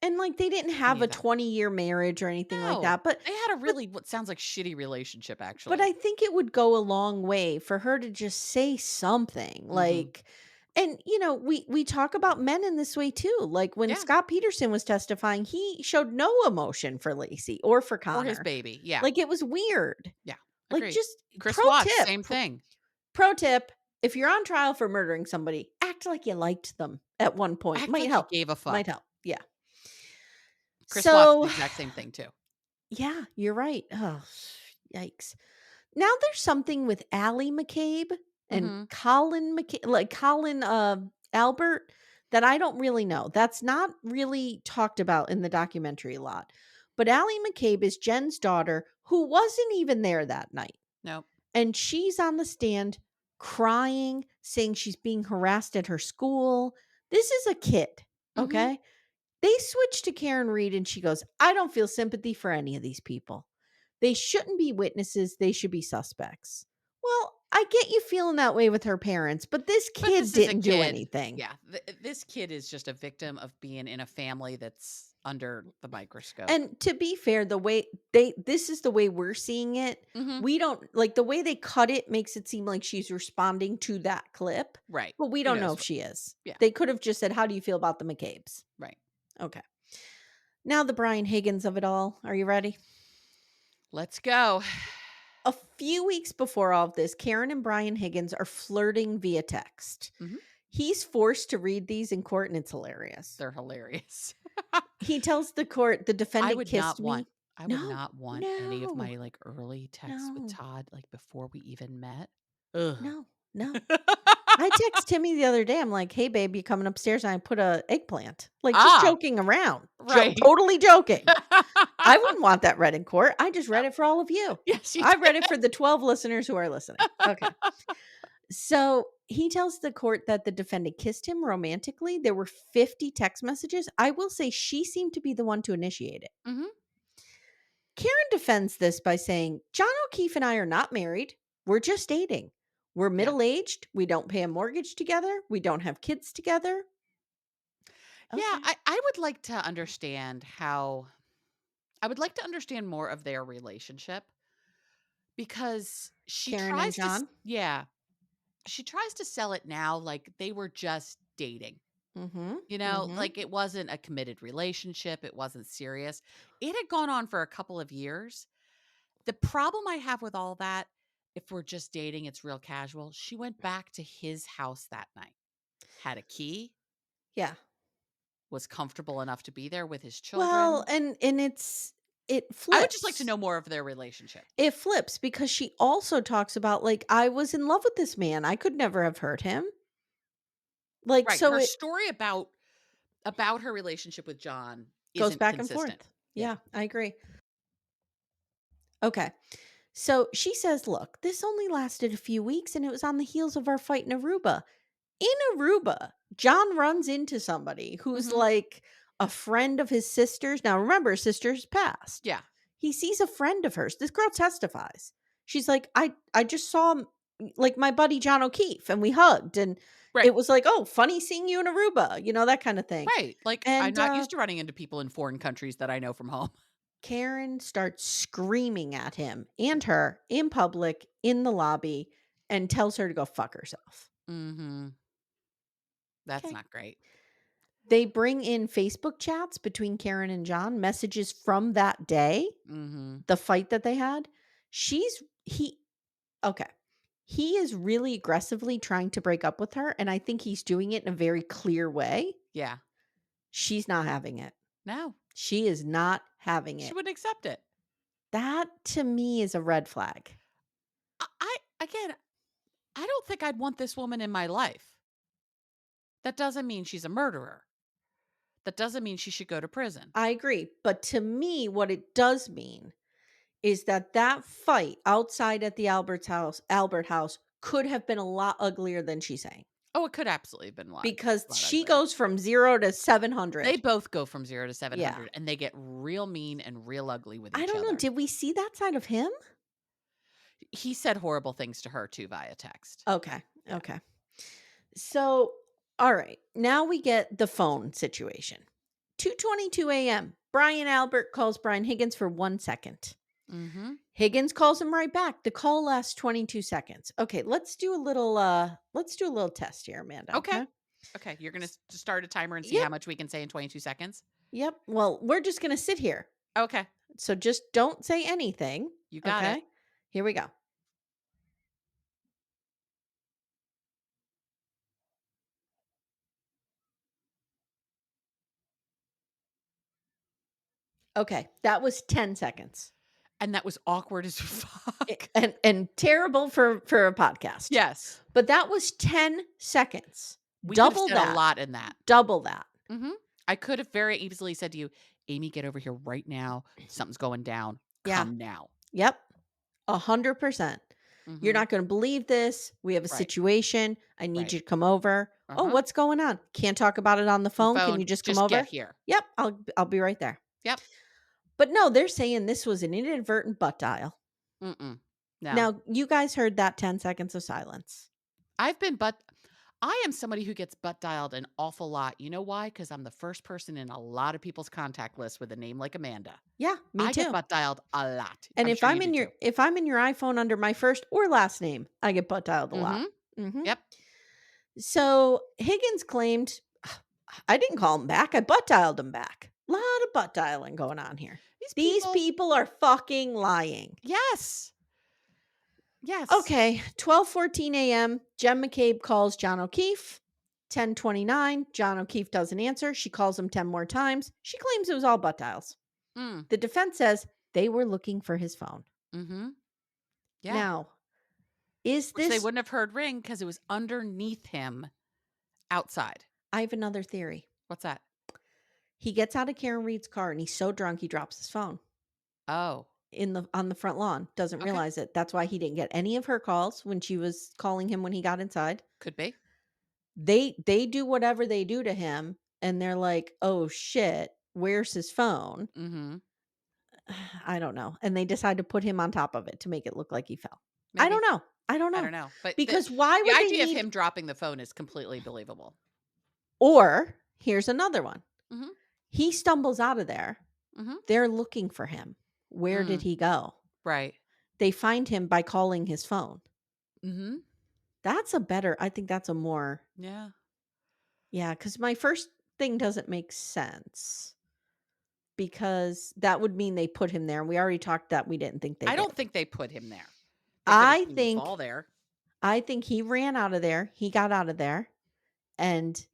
And like they didn't any have of a that. 20-year marriage or anything like No. that. But They had a but really what sounds like shitty relationship, But actually. I think it would go a long way for her to just say something, Mhm. like, and, we talk about men in this way too, like, when Yeah. Scott Peterson was testifying, he showed no emotion for Lacey or for Or his Connor. baby. Yeah. Like, it was weird. Yeah. Like, Agreed. just Chris Watts, same pro thing. pro tip, if you're on trial for murdering somebody, act like you liked them at one point. Act Might like you help. gave a Might fuck. help. Yeah. Chris Watts, the So, exact same thing too. yeah, you're right. Oh, yikes. Now there's something with Allie McCabe and Mhm. Colin, Albert, that I don't really know. That's not really talked about in the documentary a lot. But Allie McCabe is Jen's daughter who wasn't even there that night. Nope. And she's on the stand crying, saying she's being harassed at her school. This is a kid, Mhm. okay? They switch to Karen Reed and she goes, I don't feel sympathy for any of these people. They shouldn't be witnesses. They should be suspects. Well, I get you feeling that way with her parents, but this But kid this is a didn't do kid. anything. Yeah, this kid is just a victim of being in a family that's under the microscope. And to be fair, this is the way we're seeing it. Mhm. We don't like the way they cut it makes it seem like she's responding to that clip, Right. but we Who don't know knows if what she is. Yeah, They could have just said, how do you feel about the McCabe's? right. Okay. Now the Brian Higgins of it all. Are you ready? Let's go. A few weeks before all of this, Karen and Brian Higgins are flirting via text. Mhm. He's forced to read these in court, and it's hilarious. They're hilarious. He tells the court, the I defendant would kissed not me. want I would No, not want any of no, my, like, early texts with no, Todd, like, before we even met. Ugh. no, no. I text Timmy the other day. I'm like, hey, babe, you coming upstairs? And I put a eggplant, like just Ah, joking around, right. totally joking. I wouldn't want that read in court. I just read it for all of you. Yes, you I did. read it for the 12 listeners who are listening. Okay. So he tells the court that the defendant kissed him romantically. There were 50 text messages. I will say she seemed to be the one to initiate it. Mhm. Karen defends this by saying, John O'Keefe and I are not married. We're just dating. We're Yeah. middle aged. We don't pay a mortgage together. We don't have kids together. Yeah, Okay. I would like to understand how I would like to understand more of their relationship because she Karen and tries to John. yeah, she tries to sell it now like they were just dating. Mm hmm. You Mm know, hmm. like it wasn't a committed relationship, it wasn't serious. It had gone on for a couple of years. The problem I have with all that, if we're just dating, it's real casual. She went back to his house that night, had a key, Yeah. was comfortable enough to be there with his Well, children. and it I would just like to flips. know more of their relationship. It flips because she also talks about, like, I was in love with this man. I could never have hurt him. Like, Right, so her it story about her relationship with John goes isn't back and consistent. forth. Yeah. Yeah, I agree. Okay. So she says, look, this only lasted a few weeks and it was on the heels of our fight in Aruba. In Aruba, John runs into somebody who's Mhm. like a friend of his sister's. Now, remember, his sister's passed. Yeah. He sees a friend of hers. This girl testifies. She's like, I just saw like my buddy John O'Keefe and we hugged. And Right. it was like, oh, funny seeing you in Aruba, that kind of thing. Right. Like, I'm And not used to running into people in foreign countries that I know from home. Karen starts screaming at him and her in public in the lobby and tells her to go fuck herself. Mhm. That's Okay. not great. They bring in Facebook chats between Karen and John, messages from that day, Mhm. the fight that they had. She's he okay. He is really aggressively trying to break up with her, and I think he's doing it in a very clear way. Yeah. She's not having it. No, She is not having she it. wouldn't accept it. That to me is a red flag. I again, I don't think I'd want this woman in my life. That doesn't mean she's a murderer. That doesn't mean she should go to prison. I agree, but to me what it does mean is that that fight outside at the Albert house could have been a lot uglier than she's saying. Oh, it could absolutely have been Because a lot she uglier. goes from 0 to They 700. both go from 0 to Yeah. 700, and they get real mean and real ugly with I each don't know, other. did we see that side of him? He said horrible things to her too via text. Okay, Yeah. okay. So, alright, now we get the phone situation. 2:22 AM, Brian Albert calls Brian Higgins for 1 second. Mhm. Higgins calls him right back. The call lasts 22 seconds. Okay, let's do a little test here, Amanda, Okay. okay? Okay, you're gonna start a timer and see Yep, how much we can say in 22 seconds? yep. Well, we're just gonna sit here. Okay. So just don't say anything, You got it. okay? Here we go. Okay, that was 10 seconds. And that was awkward as fuck. And terrible for a podcast. Yes. But that was 10 seconds. We could have Double said a that. lot in that. Double that. Mhm. I could have very easily said to you, "Amy, get over here right now. Something's going down. Yeah. Come now." Yep. 100%. You're Mhm. not gonna believe this. We have a Right. situation. I need Right. you to come over. Oh, Uh-huh. what's going on? Can't talk about it on the The phone. Can you phone, just come just get over? here. Yep, I'll be right there. Yep. But no, they're saying this was an inadvertent butt dial. Mm-mm. No. Now, you guys heard that 10 seconds of silence. I've been I am somebody who gets butt dialed an awful lot. You know why? Because I'm the first person in a lot of people's contact list with a name like Amanda. Yeah, me I get too. butt dialed a lot. And I'm if sure you I'm do in your too. if I'm in your iPhone under my first or last name, I get butt dialed a lot. Mhm. Mhm. Yep. So, Higgins claimed, I didn't call him back. I butt dialed him back. Lot of butt dialing going on here. These These people. people are fucking lying. Yes. Yes. Okay, 12:14 AM, Jen McCabe calls John O'Keefe. 10:29, John O'Keefe doesn't answer. She calls him 10 more times. She claims it was all butt dials. Mm. The defense says they were looking for his phone. Mhm. Yeah. Now, is Which they this wouldn't have heard ring because it was underneath him outside. I have another theory. What's that? He gets out of Karen Reed's car and he's so drunk he drops his phone Oh, in the on the front lawn. Doesn't okay. realize it. That's why he didn't get any of her calls when she was calling him when he got inside. Could be. They do whatever they do to him and they're like, "Oh shit, where's his phone?" Mhm. I don't know. And they decide to put him on top of it to make it look like he fell. I don't Maybe. know. I don't I know. don't know. But Because why the would they idea of need him dropping the phone is completely believable. or here's another one. Mhm. He stumbles out of there. Mhm. They're looking for him. Where did Mm. he go? Right. They find him by calling his phone. Mhm. I think that's a more Yeah. yeah, because my first thing doesn't make sense because that would mean they put him there. And we already talked that we didn't think they I did. don't think they put him there. They could have I seen him think fall there. I think he ran out of there. He got out of there and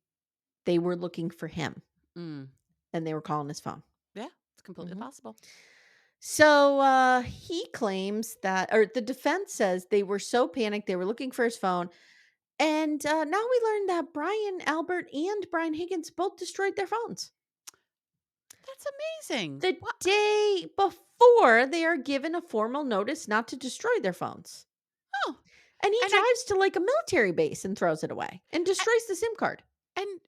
they were looking for him Mm. and they were calling his phone. Yeah, it's completely Mhm. possible. So he claims that, or the defense says they were so panicked they were looking for his phone. And now we learned that Brian Albert and Brian Higgins both destroyed their phones. That's amazing. The What? day before they are given a formal notice not to destroy their phones. Oh, And he and drives to like a military base and throws it away and a destroys the SIM card. and,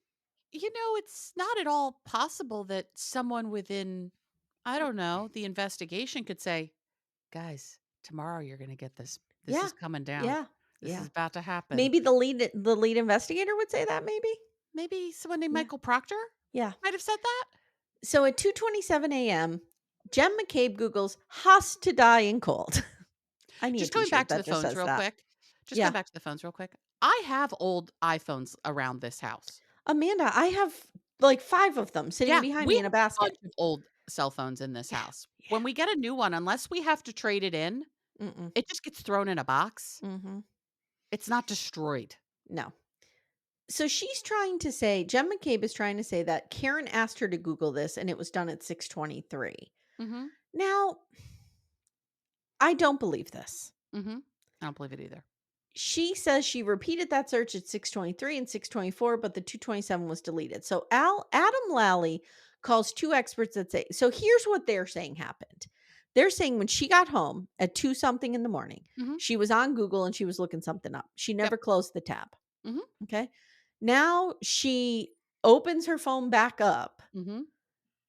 it's not at all possible that someone within, I don't know, the investigation could say, "Guys, tomorrow you're gonna get this. This Yeah. is coming down. Yeah. This Yeah. is about to happen." Maybe the lead investigator would say that maybe. Maybe someone named Yeah. Michael Proctor Yeah. might have said that? So at 2:27 AM, Jem McCabe Googles "has to die in cold." I need a Just going back t-shirt to the that just phones says real that. quick. Just going Yeah. back to the phones real quick. I have old iPhones around this house. Amanda, I have like 5 of them sitting Yeah, behind we me have in a a basket. bunch of old cell phones in this Yeah, house. When yeah. we get a new one, unless we have to trade it in, Mm-mm. it just gets thrown in a box. Mhm. It's not destroyed. No. So she's trying to say Jen McCabe is trying to say that Karen asked her to Google this and it was done at 6:23. Mhm, Now, I don't believe this. mhm. I don't believe it either. She says she repeated that search at 6:23 and 6:24, but the 2:27 was deleted. So Adam Lally calls two experts that say, so here's what they're saying happened. They're saying when she got home at 2 something in the morning, Mhm. she was on Google and she was looking something up. She Yep. never closed the tab. Mhm, Okay. Now she opens her phone back up mhm.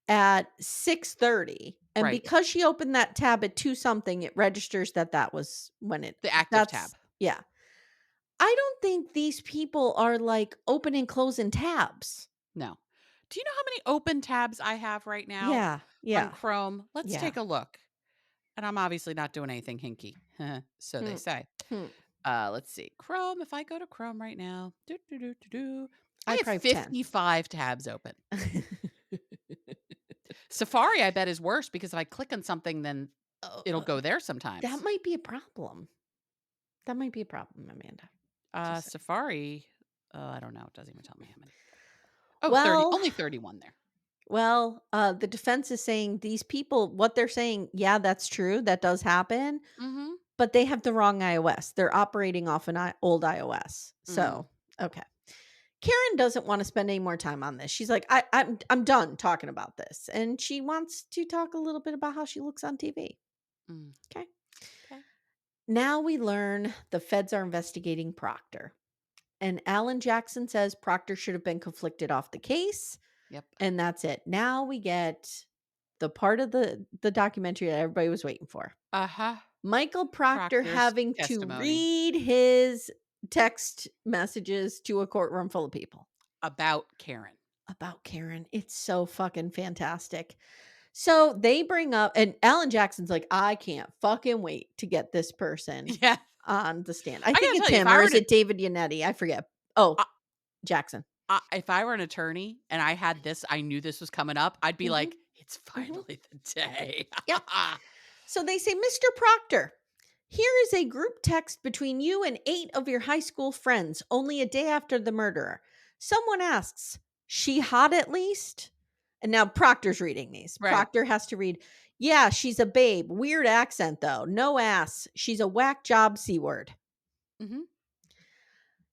at 6:30, and Right. because she opened that tab at 2 something, it registers that that was when it The active tab. that's yeah. I don't think these people are, like, open and closing tabs. No. Do you know how many open tabs I have right now Yeah, on yeah, Chrome? Let's yeah. take a look. And I'm obviously not doing anything hinky. So they Hmm, say. hmm. Let's see. Chrome, if I go to Chrome right now, I I have probably have 10. 55 tabs open. Safari, I bet, is worse because if I click on something, then Oh, it'll go there that sometimes. might be a problem. That might be a problem, Amanda. Just saying. Safari, I don't know. It doesn't even tell me how many. Oh, 30, Well only 31 there. the defense is saying these people what they're saying, yeah, that's true, that does happen, Mm-hmm. but they have the wrong iOS. They're operating off an old iOS. Mm, So, okay. Karen doesn't want to spend any more time on this. She's like, I'm done talking about this. And she wants to talk a little bit about how she looks on TV. mm. Okay. Okay. Now we learn the feds are investigating Proctor. And Alan Jackson says Proctor should have been conflicted off the case. Yep. And that's it. Now we get the part of the documentary that everybody was waiting for. Uh-huh. Michael Proctor Proctor's having to testimony read his text messages to a courtroom full of people. about Karen. About Karen. It's so fucking fantastic. So they bring up, and Alan Jackson's like, I can't fucking wait to get this person Yeah. on the stand. I I think gotta it's tell you, if him, I or were is to it David Yannetti? I forget. Oh, uh, Jackson. if I were an attorney and I had this, I knew this was coming up, I'd be Hmm. like, "It's Hmm. finally the day." Yep. So they say, Mr. Proctor, here is a group text between you and 8 of your high school friends only a day after the murder. Someone asks, she hot at least? And now Proctor's reading these. Right. Proctor has to read, yeah, she's a babe. Weird accent though. No ass. She's a whack job C word. Mhm.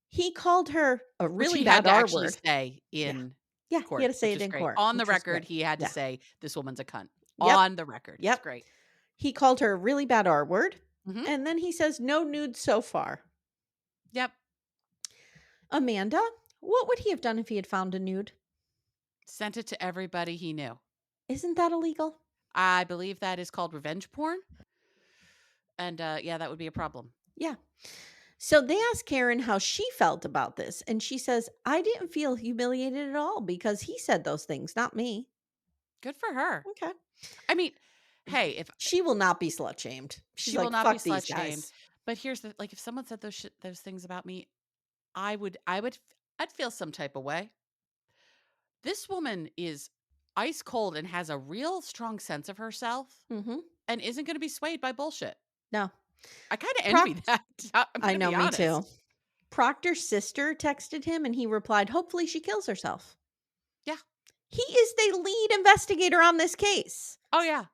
He called her a Which really he had bad to R actually word. say Yeah. in Yeah. He had court, to say which it is in great. court, On the which was record, great. he had to Yeah. say, "This woman's a cunt." Yep. On the record. It's Yep. great. He called her a really bad R word. Mhm. And then he says, no nudes so far. Yep. Amanda, what would he have done if he had found a nude? Sent it to everybody he knew. Isn't that illegal? I believe that is called revenge porn, and, yeah, that would be a problem. Yeah. So they asked Karen how she felt about this, and she says, I didn't feel humiliated at all because he said those things, not me. Good for her. Okay. I mean, hey, if She will not be slut shamed. She's she will like, not be fuck these slut shamed, guys. but here's the like, if someone said those things about me, I'd feel some type of way. This woman is ice cold and has a real strong sense of herself Hmm. and isn't gonna be swayed by bullshit. No. I kinda envy Proct that. I'm I gonna know, be me too. honest. Proctor's sister texted him and he replied, hopefully she kills herself. Yeah. He is the lead investigator on this case. Oh, yeah.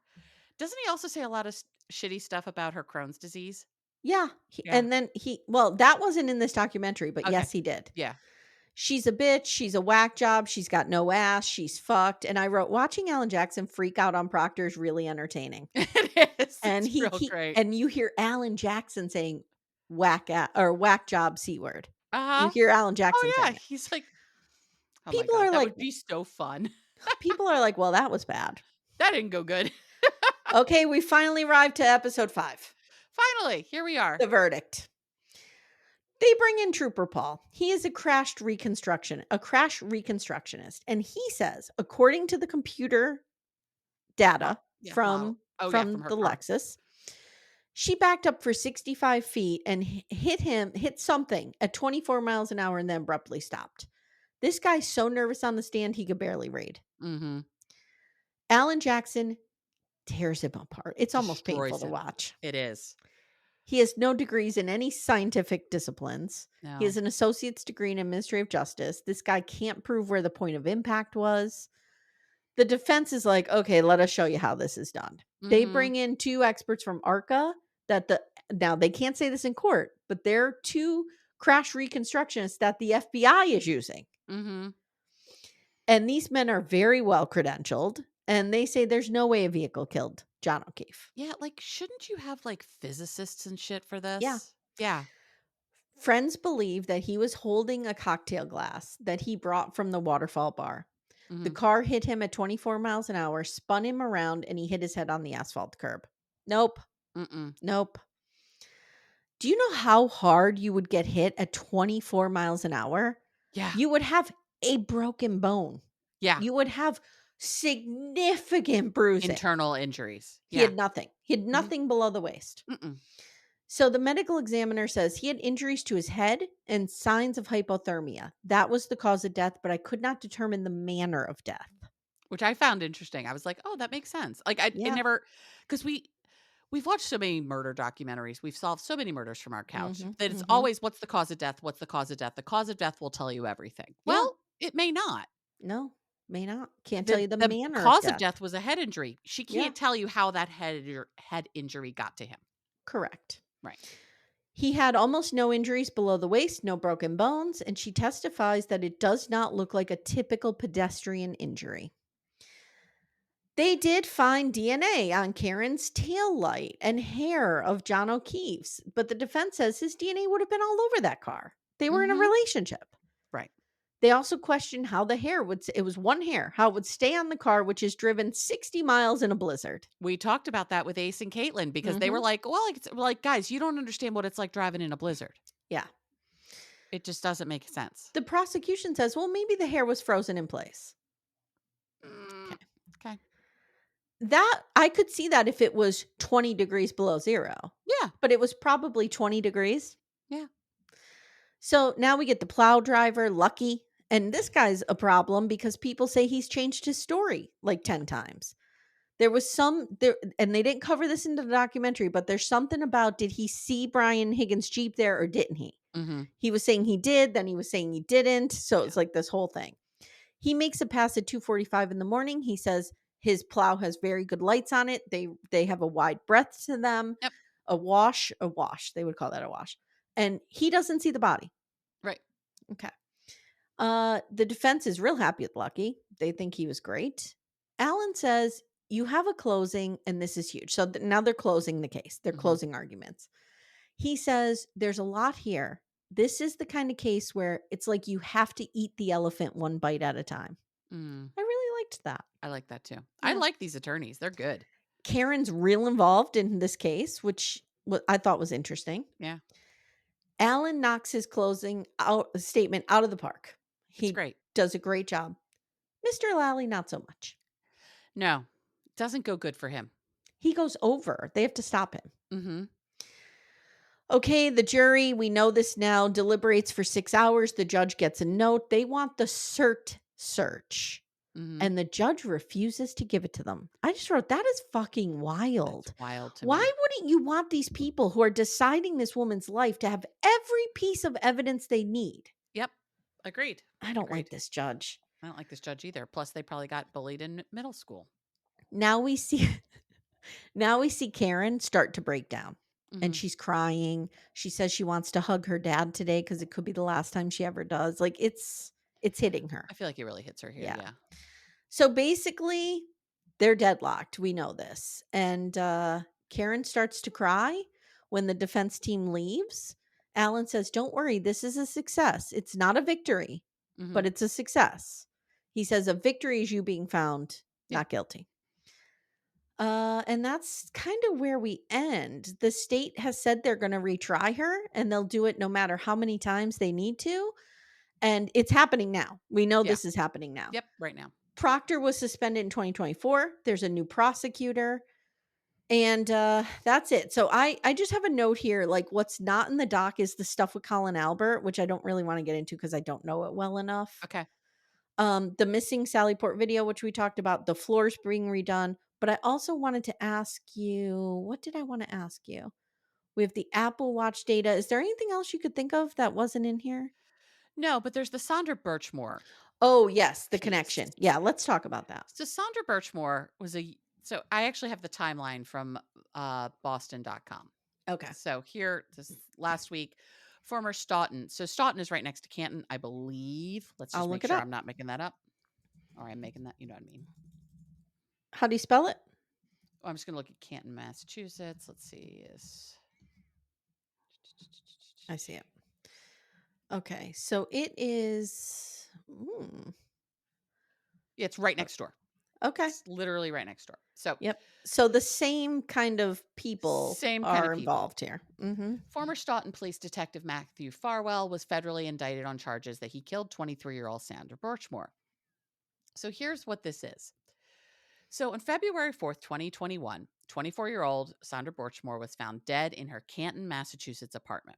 Doesn't he also say a lot of shitty stuff about her Crohn's disease? Yeah. Yeah. And then well, that wasn't in this documentary, but Okay. yes, he did. Yeah. She's a bitch. She's a whack job. She's got no ass. She's fucked. And I wrote, watching Alan Jackson freak out on Proctor is really entertaining. It is. And It's real great. and you hear Alan Jackson saying whack job C word. You Uh-huh. hear Alan Jackson Oh, yeah. saying it. He's like, "Oh my People god, are that like, would be so fun." well, that was bad. That didn't go good. Okay, we finally arrived to episode 5. Finally, here we are. The verdict. They bring in Trooper Paul. He is a crash reconstructionist. And he says, according to the computer data Yeah, model. from Oh, yeah, from from her the car. Lexus, she backed up for 65 feet and hit something at 24 miles an hour and then abruptly stopped. This guy's so nervous on the stand, he could barely read. Mhm. Alan Jackson tears him apart. It's almost painful Destroys to him. watch. It is. He has no degrees in any scientific disciplines. He has No. an associate's degree in administrative justice. This guy can't prove where the point of impact was. The defense is like, okay, let us show you how this is done. They Mhm. bring in two experts from ARCA that the now they can't say this in court, but they're two crash reconstructionists that the FBI is using. Mhm. And these men are very well credentialed, and they say there's no way a vehicle killed John O'Keefe. Yeah, like, shouldn't you have, like, physicists and shit for Yeah. this? Yeah. Friends believe that he was holding a cocktail glass that he brought from the waterfall bar. The Mhm. car hit him at 24 miles an hour, spun him around, and he hit his head on the asphalt curb. Nope. Mm-mm. Nope. Do you know how hard you would get hit at 24 miles an hour? Yeah. You would have a broken bone. Yeah. You would have significant bruising. Internal injuries. He Yeah. had nothing. He had Mhm. nothing below the waist. Mm-mm. So the medical examiner says he had injuries to his head and signs of hypothermia. That was the cause of death, but I could not determine the manner of death. Which I found interesting. I was like, "Oh, that makes sense." Like, I Yeah. never, because we've watched so many murder documentaries. We've solved so many murders from our couch Mhm. that it's Mhm. always, "What's the cause of death? What's the cause of death?" The cause of death will tell you everything. Yeah. Well, it may not. No, may not. Can't tell The you the the manner of cause of death. death was a head injury. She Yeah. can't tell you how that head injury got to him. Correct. Right. He had almost no injuries below the waist, no broken bones, and she testifies that it does not look like a typical pedestrian injury. They did find DNA on Karen's tail light and hair of John O'Keefe's, but the defense says his DNA would have been all over that car. They were in a Mhm. relationship. Right. They also questioned how the hair would, it was one hair, how it would stay on the car, which is driven 60 miles in a blizzard. We talked about that with Ace and Caitlin because they were Hmm. like, "Well, like, it's like, guys, you don't understand what it's like driving in a blizzard. Yeah. It just doesn't make sense." The prosecution says, well, maybe the hair was frozen in place. Mm, Okay. okay. That I could see that if it was 20 degrees below zero, Yeah. but it was probably 20 degrees. Yeah. So now we get the plow driver, Lucky. And this guy's a problem because people say he's changed his story like 10 times. There was some there, and they didn't cover this into the documentary, but there's something about did he see Brian Higgins' Jeep there or didn't he? Mhm. He was saying he did, then he was saying he didn't. So Yeah. it's like this whole thing. He makes a pass at 2:45 in the morning. He says his plow has very good lights on it. They have a wide breadth to them. Yep. A wash. They would call that a wash. And he doesn't see the body. Right. Okay. The defense is real happy with Lucky. They think he was great. Alan says, you have a closing, and this is huge. So now they're closing the case, they're Mhm. closing arguments. He says, there's a lot here. This is the kind of case where it's like you have to eat the elephant one bite at a time. Mm. I really liked that. I like that too. I Yeah. like these attorneys. They're good. Karen's real involved in this case, which I thought was interesting. Yeah. Alan knocks his closing out statement out of the park. It's He great. does a great job. Mr. Lally, not so much. No. Doesn't go good for him. He goes over. They have to stop him. Mhm. Okay, the jury, we know this now, deliberates for 6 hours. The judge gets a note. They want the cert search, Mhm. and the judge refuses to give it to them. I just wrote, that is fucking That's wild. wild to Why me. wouldn't you want these people who are deciding this woman's life to have every piece of evidence they need? Yep. Agreed. I don't like Agreed. this judge. I don't like this judge either. Plus, they probably got bullied in middle school. Now we see now we see Karen start to break down. And Mhm. she's crying. She says she wants to hug her dad today because it could be the last time she ever does. Like it's hitting her. I feel like it really hits her here. Yeah. Yeah. So basically, they're deadlocked. We know this. And Karen starts to cry when the defense team leaves. Alan says, don't worry, this is a success. It's not a victory, but Mhm. it's a success. He says, a victory is you being found Yeah. not guilty. And that's kind of where we end. The state has said they're going to retry her and they'll do it no matter how many times they need to. And it's happening now. We know Yeah. this is happening now. Yep. Right now. Proctor was suspended in 2024. There's a new prosecutor. And, that's it. So I just have a note here, like, what's not in the doc is the stuff with Colin Albert, which I don't really wanna get into because I don't know it well enough. Okay. The missing Sally Port video, which we talked about, the floors being redone, but I also wanted to ask you, what did I wanna ask you? We have the Apple Watch data. Is there anything else you could think of that wasn't in here? No, but there's the Sandra Birchmore Oh, yes, the piece. connection. Yeah, let's talk about that. So Sandra Birchmore was so I actually have the timeline from boston.com. Okay, So here, this last week, former Stoughton. So Stoughton is right next to Canton, I believe. Let's I'll just make look it sure I'm up. not making that up, or I'm making that. You know what I mean? How do you spell it? Oh, I'm just gonna look at Canton, Massachusetts. Let's see. Is I see it. Okay, so it is yeah, it's right o next door. okay. It's literally right next door. So Yep. So the same kind of people same kind of are people. involved here. Mhm. Former Stoughton Police Detective Matthew Farwell was federally indicted on charges that he killed 23-year-old Sandra Birchmore. So here's what this is. So on February 4th, 2021, 24-year-old Sandra Birchmore was found dead in her Canton, Massachusetts apartment.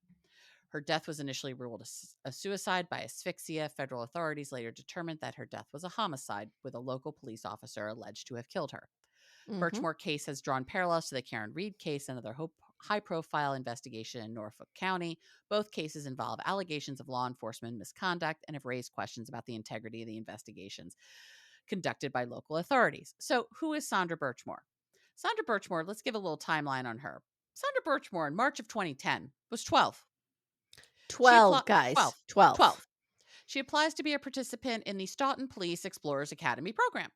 Her death was initially ruled a suicide by asphyxia. Federal authorities later determined that her death was a homicide, with a local police officer alleged to have killed her. Mhm. Birchmore case has drawn parallels to the Karen Reed case, another high-profile investigation in Norfolk County. Both cases involve allegations of law enforcement misconduct and have raised questions about the integrity of the investigations conducted by local authorities. So, who is Sandra Birchmore? Sandra Birchmore, let's give a little timeline on her. Sandra Birchmore in March of 2010 was 12. She 12, applied guys. 12. 12. 12. She applies to be a participant in the Stoughton Police Explorers Academy program.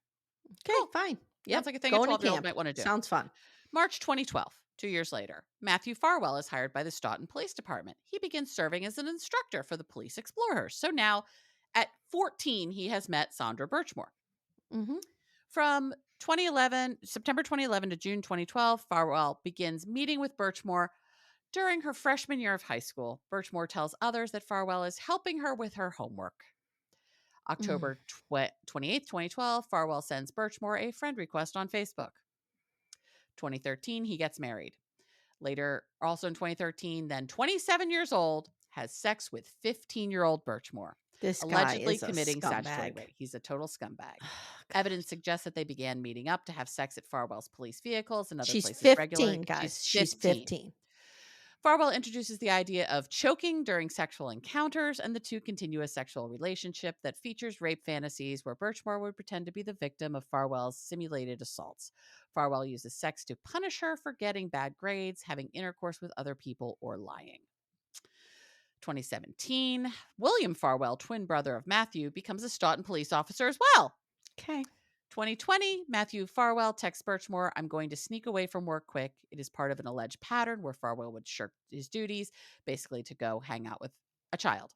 Okay, Cool. fine. Sounds Yep. like a thing a Going to 12-year-old camp. might want to do. Sounds fun. March 2012, 2 years later, Matthew Farwell is hired by the Stoughton Police Department. He begins serving as an instructor for the police explorers. So now, at 14, he has met Sandra Birchmore. Mhm. From 2011, September 2011 to June 2012, Farwell begins meeting with Birchmore during her freshman year of high school. Birchmore tells others that Farwell is helping her with her homework. Mm. October 28th, 2012, Farwell sends Birchmore a friend request on Facebook. 2013, he gets married. Later, also in 2013, then 27 years old, has sex with 15-year-old Birchmore, This guy allegedly is a committing statutory scumbag. rape. He's a total scumbag. God. Evidence suggests that they began meeting up to have sex at Farwell's police vehicles and other She's places 15, regularly. She's guys. She's 15. 15. Farwell introduces the idea of choking during sexual encounters, and the two continue a sexual relationship that features rape fantasies where Birchmore would pretend to be the victim of Farwell's simulated assaults. Farwell uses sex to punish her for getting bad grades, having intercourse with other people, or lying. 2017, William Farwell, twin brother of Matthew, becomes a Stoughton police officer as well. Okay. 2020, Matthew Farwell texts Birchmore, I'm going to sneak away from work quick. It is part of an alleged pattern where Farwell would shirk his duties, basically to go hang out with a child.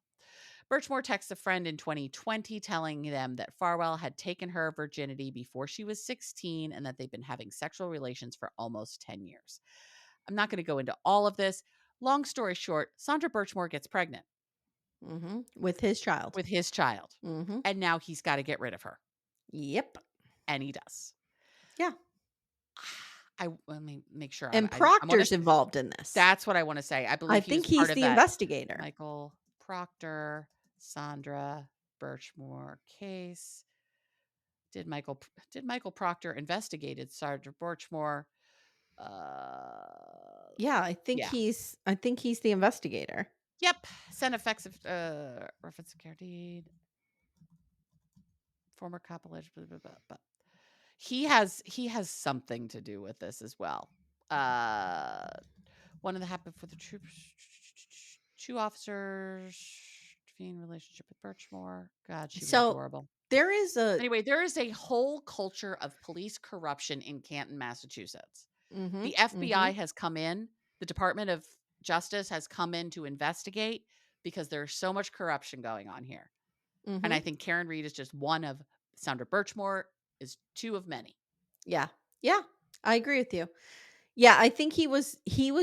Birchmore texts a friend in 2020 telling them that Farwell had taken her virginity before she was 16 and that they've been having sexual relations for almost 10 years. I'm not going to go into all of this. Long story short, Sandra Birchmore gets pregnant Mhm. With his child. with his child, Mhm. and now he's got to get rid of her, Yep. and he does. Yeah. Let me make sure And I want to. Proctor's involved in this. That's what I wanna say. I I believe he think was part he's of the that investigator. Michael Proctor, Sandra Birchmore case. Did Michael Proctor investigated Sergeant Birchmore? Uh, Yeah, yeah. I think he's the investigator. Yep. Sent effects of, reference to care deed, former cop alleged blah, blah, blah, blah. He has something to do with this as well. Uh One of the happened for the troops. Two officers intervene relationship with Birchmore. God, she was So adorable. there is a Anyway, there is a whole culture of police corruption in Canton, Massachusetts. mhm, The FBI mhm, has come in, the Department of Justice has come in to investigate because there's so much corruption going on here. And I mhm. think Karen Reed is just one of Sandra Birchmore is two of many. Yeah. Yeah. I agree with you. Yeah, I think he was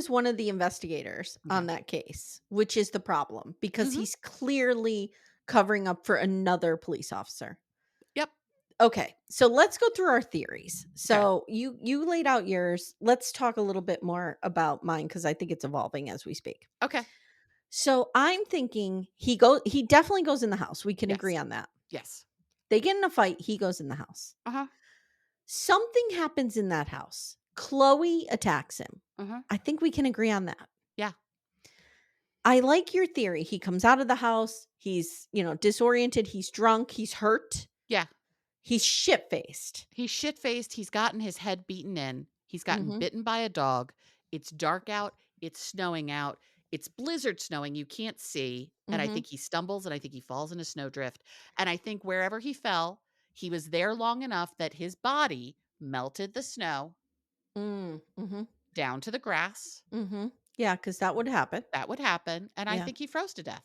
one of the investigators Okay. on that case, which is the problem because Mhm. he's clearly covering up for another police officer. Yep. Okay, so let's go through our theories. Okay. So you laid out yours. Let's talk a little bit more about mine because I think it's evolving as we speak. Okay. So I'm thinking he definitely goes in the house. We can agree Yes. on that. Yes. They get in a fight, he goes in the house. Uh-huh. Something happens in that house. Chloe attacks him. Uh-huh. I think we can agree on that. Yeah. I like your theory. He comes out of the house, he's, disoriented, he's drunk, he's hurt, Yeah. he's shit-faced. He's shit-faced, he's gotten his head beaten in, he's gotten Mhm. bitten by a dog, it's dark out, it's snowing out, it's blizzard snowing, you can't see, and I Mhm. think he stumbles, and I think he falls in a snowdrift, and I think wherever he fell, he was there long enough that his body melted the snow Mhm. down to the grass. Mhm. Yeah, because that would happen. That would happen, and I Yeah. think he froze to death.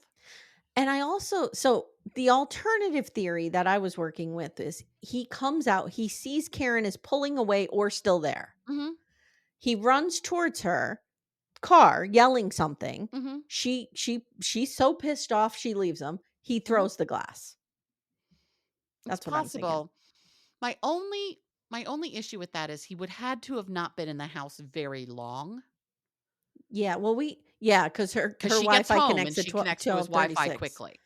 And I also so the alternative theory that I was working with is he comes out, he sees Karen is pulling away or still there. Mhm, He runs towards her car yelling something. mhm, She's so pissed off she leaves him. He mhm. throws the glass. It's That's what I'm thinking. possible. My only issue with that is he would had to have not been in the house very long. Yeah, well, yeah, because Because her she gets Wi-Fi home connects and at she connects to his 12:36. Wi-Fi quickly.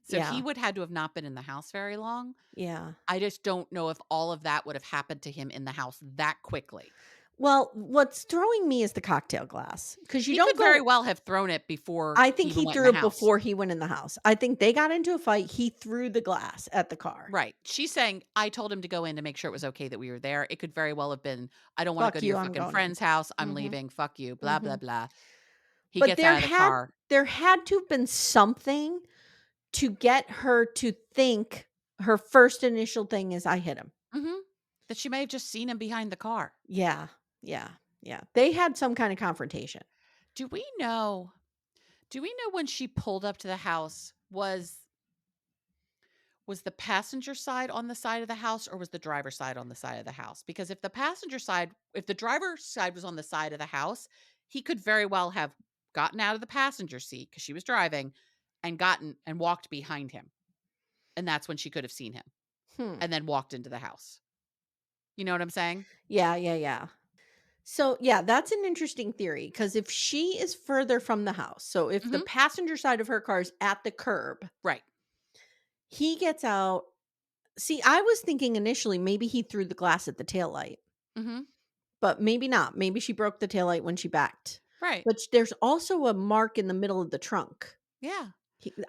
So he Yeah, would had to have not been in the house very long. yeah. I just don't know if all of that would have happened to him in the house that quickly. Well, what's throwing me is the cocktail glass because you He don't could very go. well have thrown it before I he think even he went in threw the it house. before he went in the house. I think they got into a fight. He threw the glass at the car. Right. She's saying, "I told him to go in to make sure it was okay that we were there." It could very well have been, "I don't wanna go Fuck to you, your I'm fucking going in. friend's house. I'm Mhm, leaving. Fuck you. Blah, blah, mhm. blah." He But gets out of the car. there had to have been something to get her to think her first initial thing is, "I hit him." Mhm. That she may have just seen him behind the car. Yeah, yeah, yeah. They had some kinda confrontation. Do we know do we know when she pulled up to the house, was the passenger side on the side of the house or was the driver's side on the side of the house? Because if the driver's side was on the side of the house, he could very well have gotten out of the passenger seat because she was driving and gotten and walked behind him. And that's when she could have seen him Hmm. and then walked into the house. You know what I'm saying? Yeah, yeah, yeah. So, yeah, that's an interesting theory because if she is further from the house, so if the Mhm. passenger side of her car is at the curb, Right. he gets out. See, I was thinking initially maybe he threw the glass at the taillight, Mhm. but maybe not. Maybe she broke the taillight when she backed. Right. But there's also a mark in the middle of the trunk. Yeah.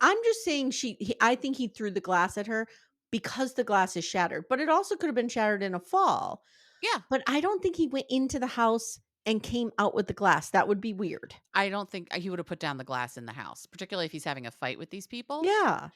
I'm just saying I think he threw the glass at her because the glass is shattered, but it also could have been shattered in a fall. Yeah. But I don't think he went into the house and came out with the glass. That would be weird. I don't think he would have put down the glass in the house, particularly if he's having a fight with these people. Yeah.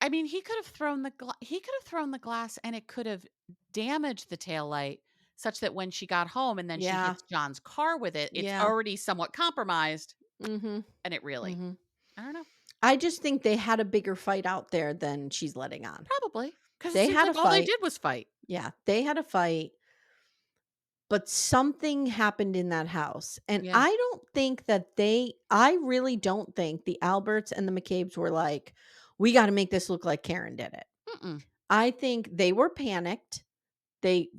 I mean, he could have thrown the glass and it could have damaged the taillight such that when she got home and then she Yeah. hits John's car with it, it's Yeah. already somewhat compromised Mhm. and it really Mhm. I don't know. I just think they had a bigger fight out there than she's letting on. Probably because it They seems had a like all they fight. did was fight. Yeah, they had a fight, but something happened in that house. And Yeah. I really don't think the Alberts and the McCabe's were like, we got to make this look like Karen did it. Mm-mm. I think they were panicked.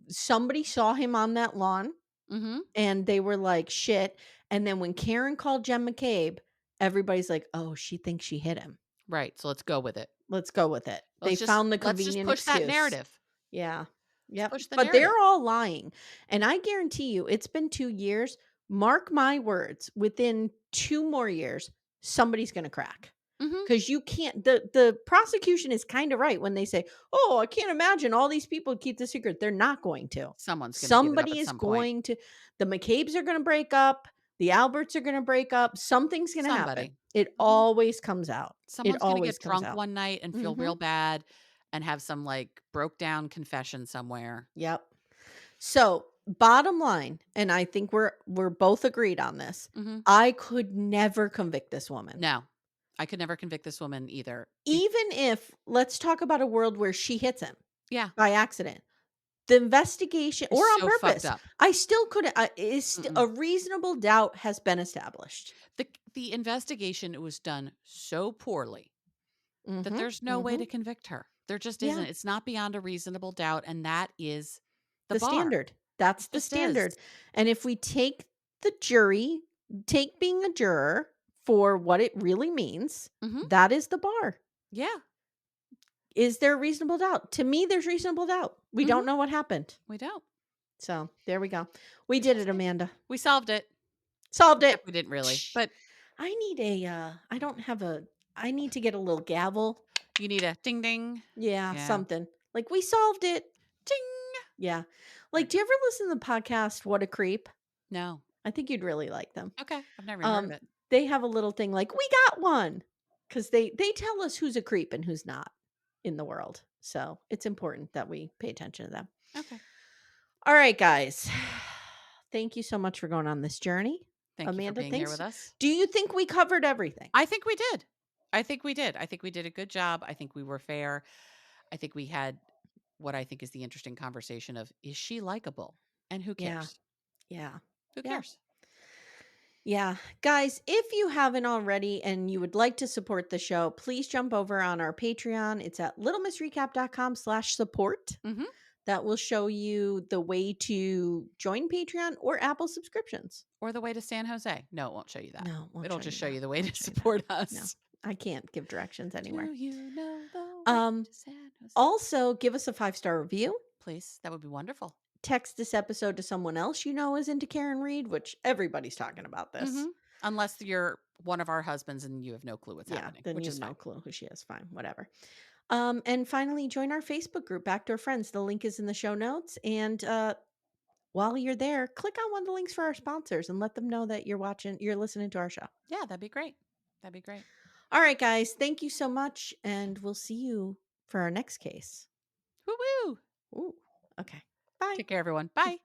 Somebody saw him on that lawn Mhm. and they were like, shit. And then when Karen called Jen McCabe, everybody's like, oh, she thinks she hit him. Right. So let's go with it. Let's go with it. They found the Let's just convenient push that excuse. narrative. Yeah. Let's Yep. push the But narrative. they're all lying. And I guarantee you, it's been 2 years. Mark my words, within 2 more years, somebody's gonna crack. Mhm. Because you can't the prosecution is kinda right when they say, "Oh, I can't imagine all these people keep the secret." They're not going to. Someone's going to give it up Somebody at is some point. going to the McCabe's are gonna break up, the Alberts are gonna break up, something's gonna happen. Somebody. It Mhm. always comes out. It Someone's gonna always get comes drunk out. one night and feel Mhm. real bad and have some, like, broke down confession somewhere. Yep. So, bottom line, and I think we're both agreed on this. Mhm. I could never convict this woman. No. I could never convict this woman either. Even if let's talk about a world where she hits him Yeah, by accident. The investigation it's or on so fucked purpose, up. I still couldn't Mm-mm. a reasonable doubt has been established. The investigation was done so poorly that Mhm. there's no way to Mhm. convict her. There just Yeah. isn't. It's not beyond a reasonable doubt, and that is the The bar. standard. That's It the just is. standard. And if we take the jury, take being a juror for what it really means, Mhm. that is the bar. Yeah. Is there reasonable doubt? To me, there's reasonable doubt. We Mhm. don't know what happened. We don't. So there we go. We We did shall it, see. Amanda. We solved it, Solved it. except we didn't really, Shh. but I need I don't have I need to get a little gavel. you need a ding ding. Yeah, Yeah. something. Like we solved it. Ding. Yeah. There Like, you do go. you ever listen to the podcast What a Creep? No. I think you'd really like them. Okay. I've never even heard of Um, it. they have a little thing like, "We got one," because they tell us who's a creep and who's not in the world. So, it's important that we pay attention to them. Okay. Alright, guys. Thank you so much for going on this journey. Thank you for Amanda, being here with thanks. us. Do you think we covered everything? I think we did. I think we did. I think we did a good job. I think we were fair. I think we had what I think is the interesting conversation of, is she likable? And who Yeah. cares? Yeah. Who Yeah. cares? Yeah. Guys, if you haven't already and you would like to support the show, please jump over on our Patreon. It's at littlemissrecap.com/support. Mhm. That will show you the way to join Patreon or Apple subscriptions. Or the way to San Jose. No, it won't show you that. No, won't It'll show you just show that. you the way Won't to show you that. support No, us. I can't give directions anywhere. Do you know the way Um, to San Jose? Also, give us a 5-star review. Please, that would be wonderful. Text this episode to someone else you know is into Karen Reed, which everybody's talking about this. Mhm. Unless you're one of our husbands and you have no clue what's Yeah, happening, then which you is have no fine. clue who she is. Fine, whatever. And finally, join our Facebook group, Backdoor Friends. The link is in the show notes. And while you're there, click on one of the links for our sponsors and let them know that you're listening to our show. Yeah, that'd be great. That'd be great. All right, guys, thank you so much. And we'll see you for our next case. Woo woo. Ooh, okay. Bye. Take care, everyone. Bye.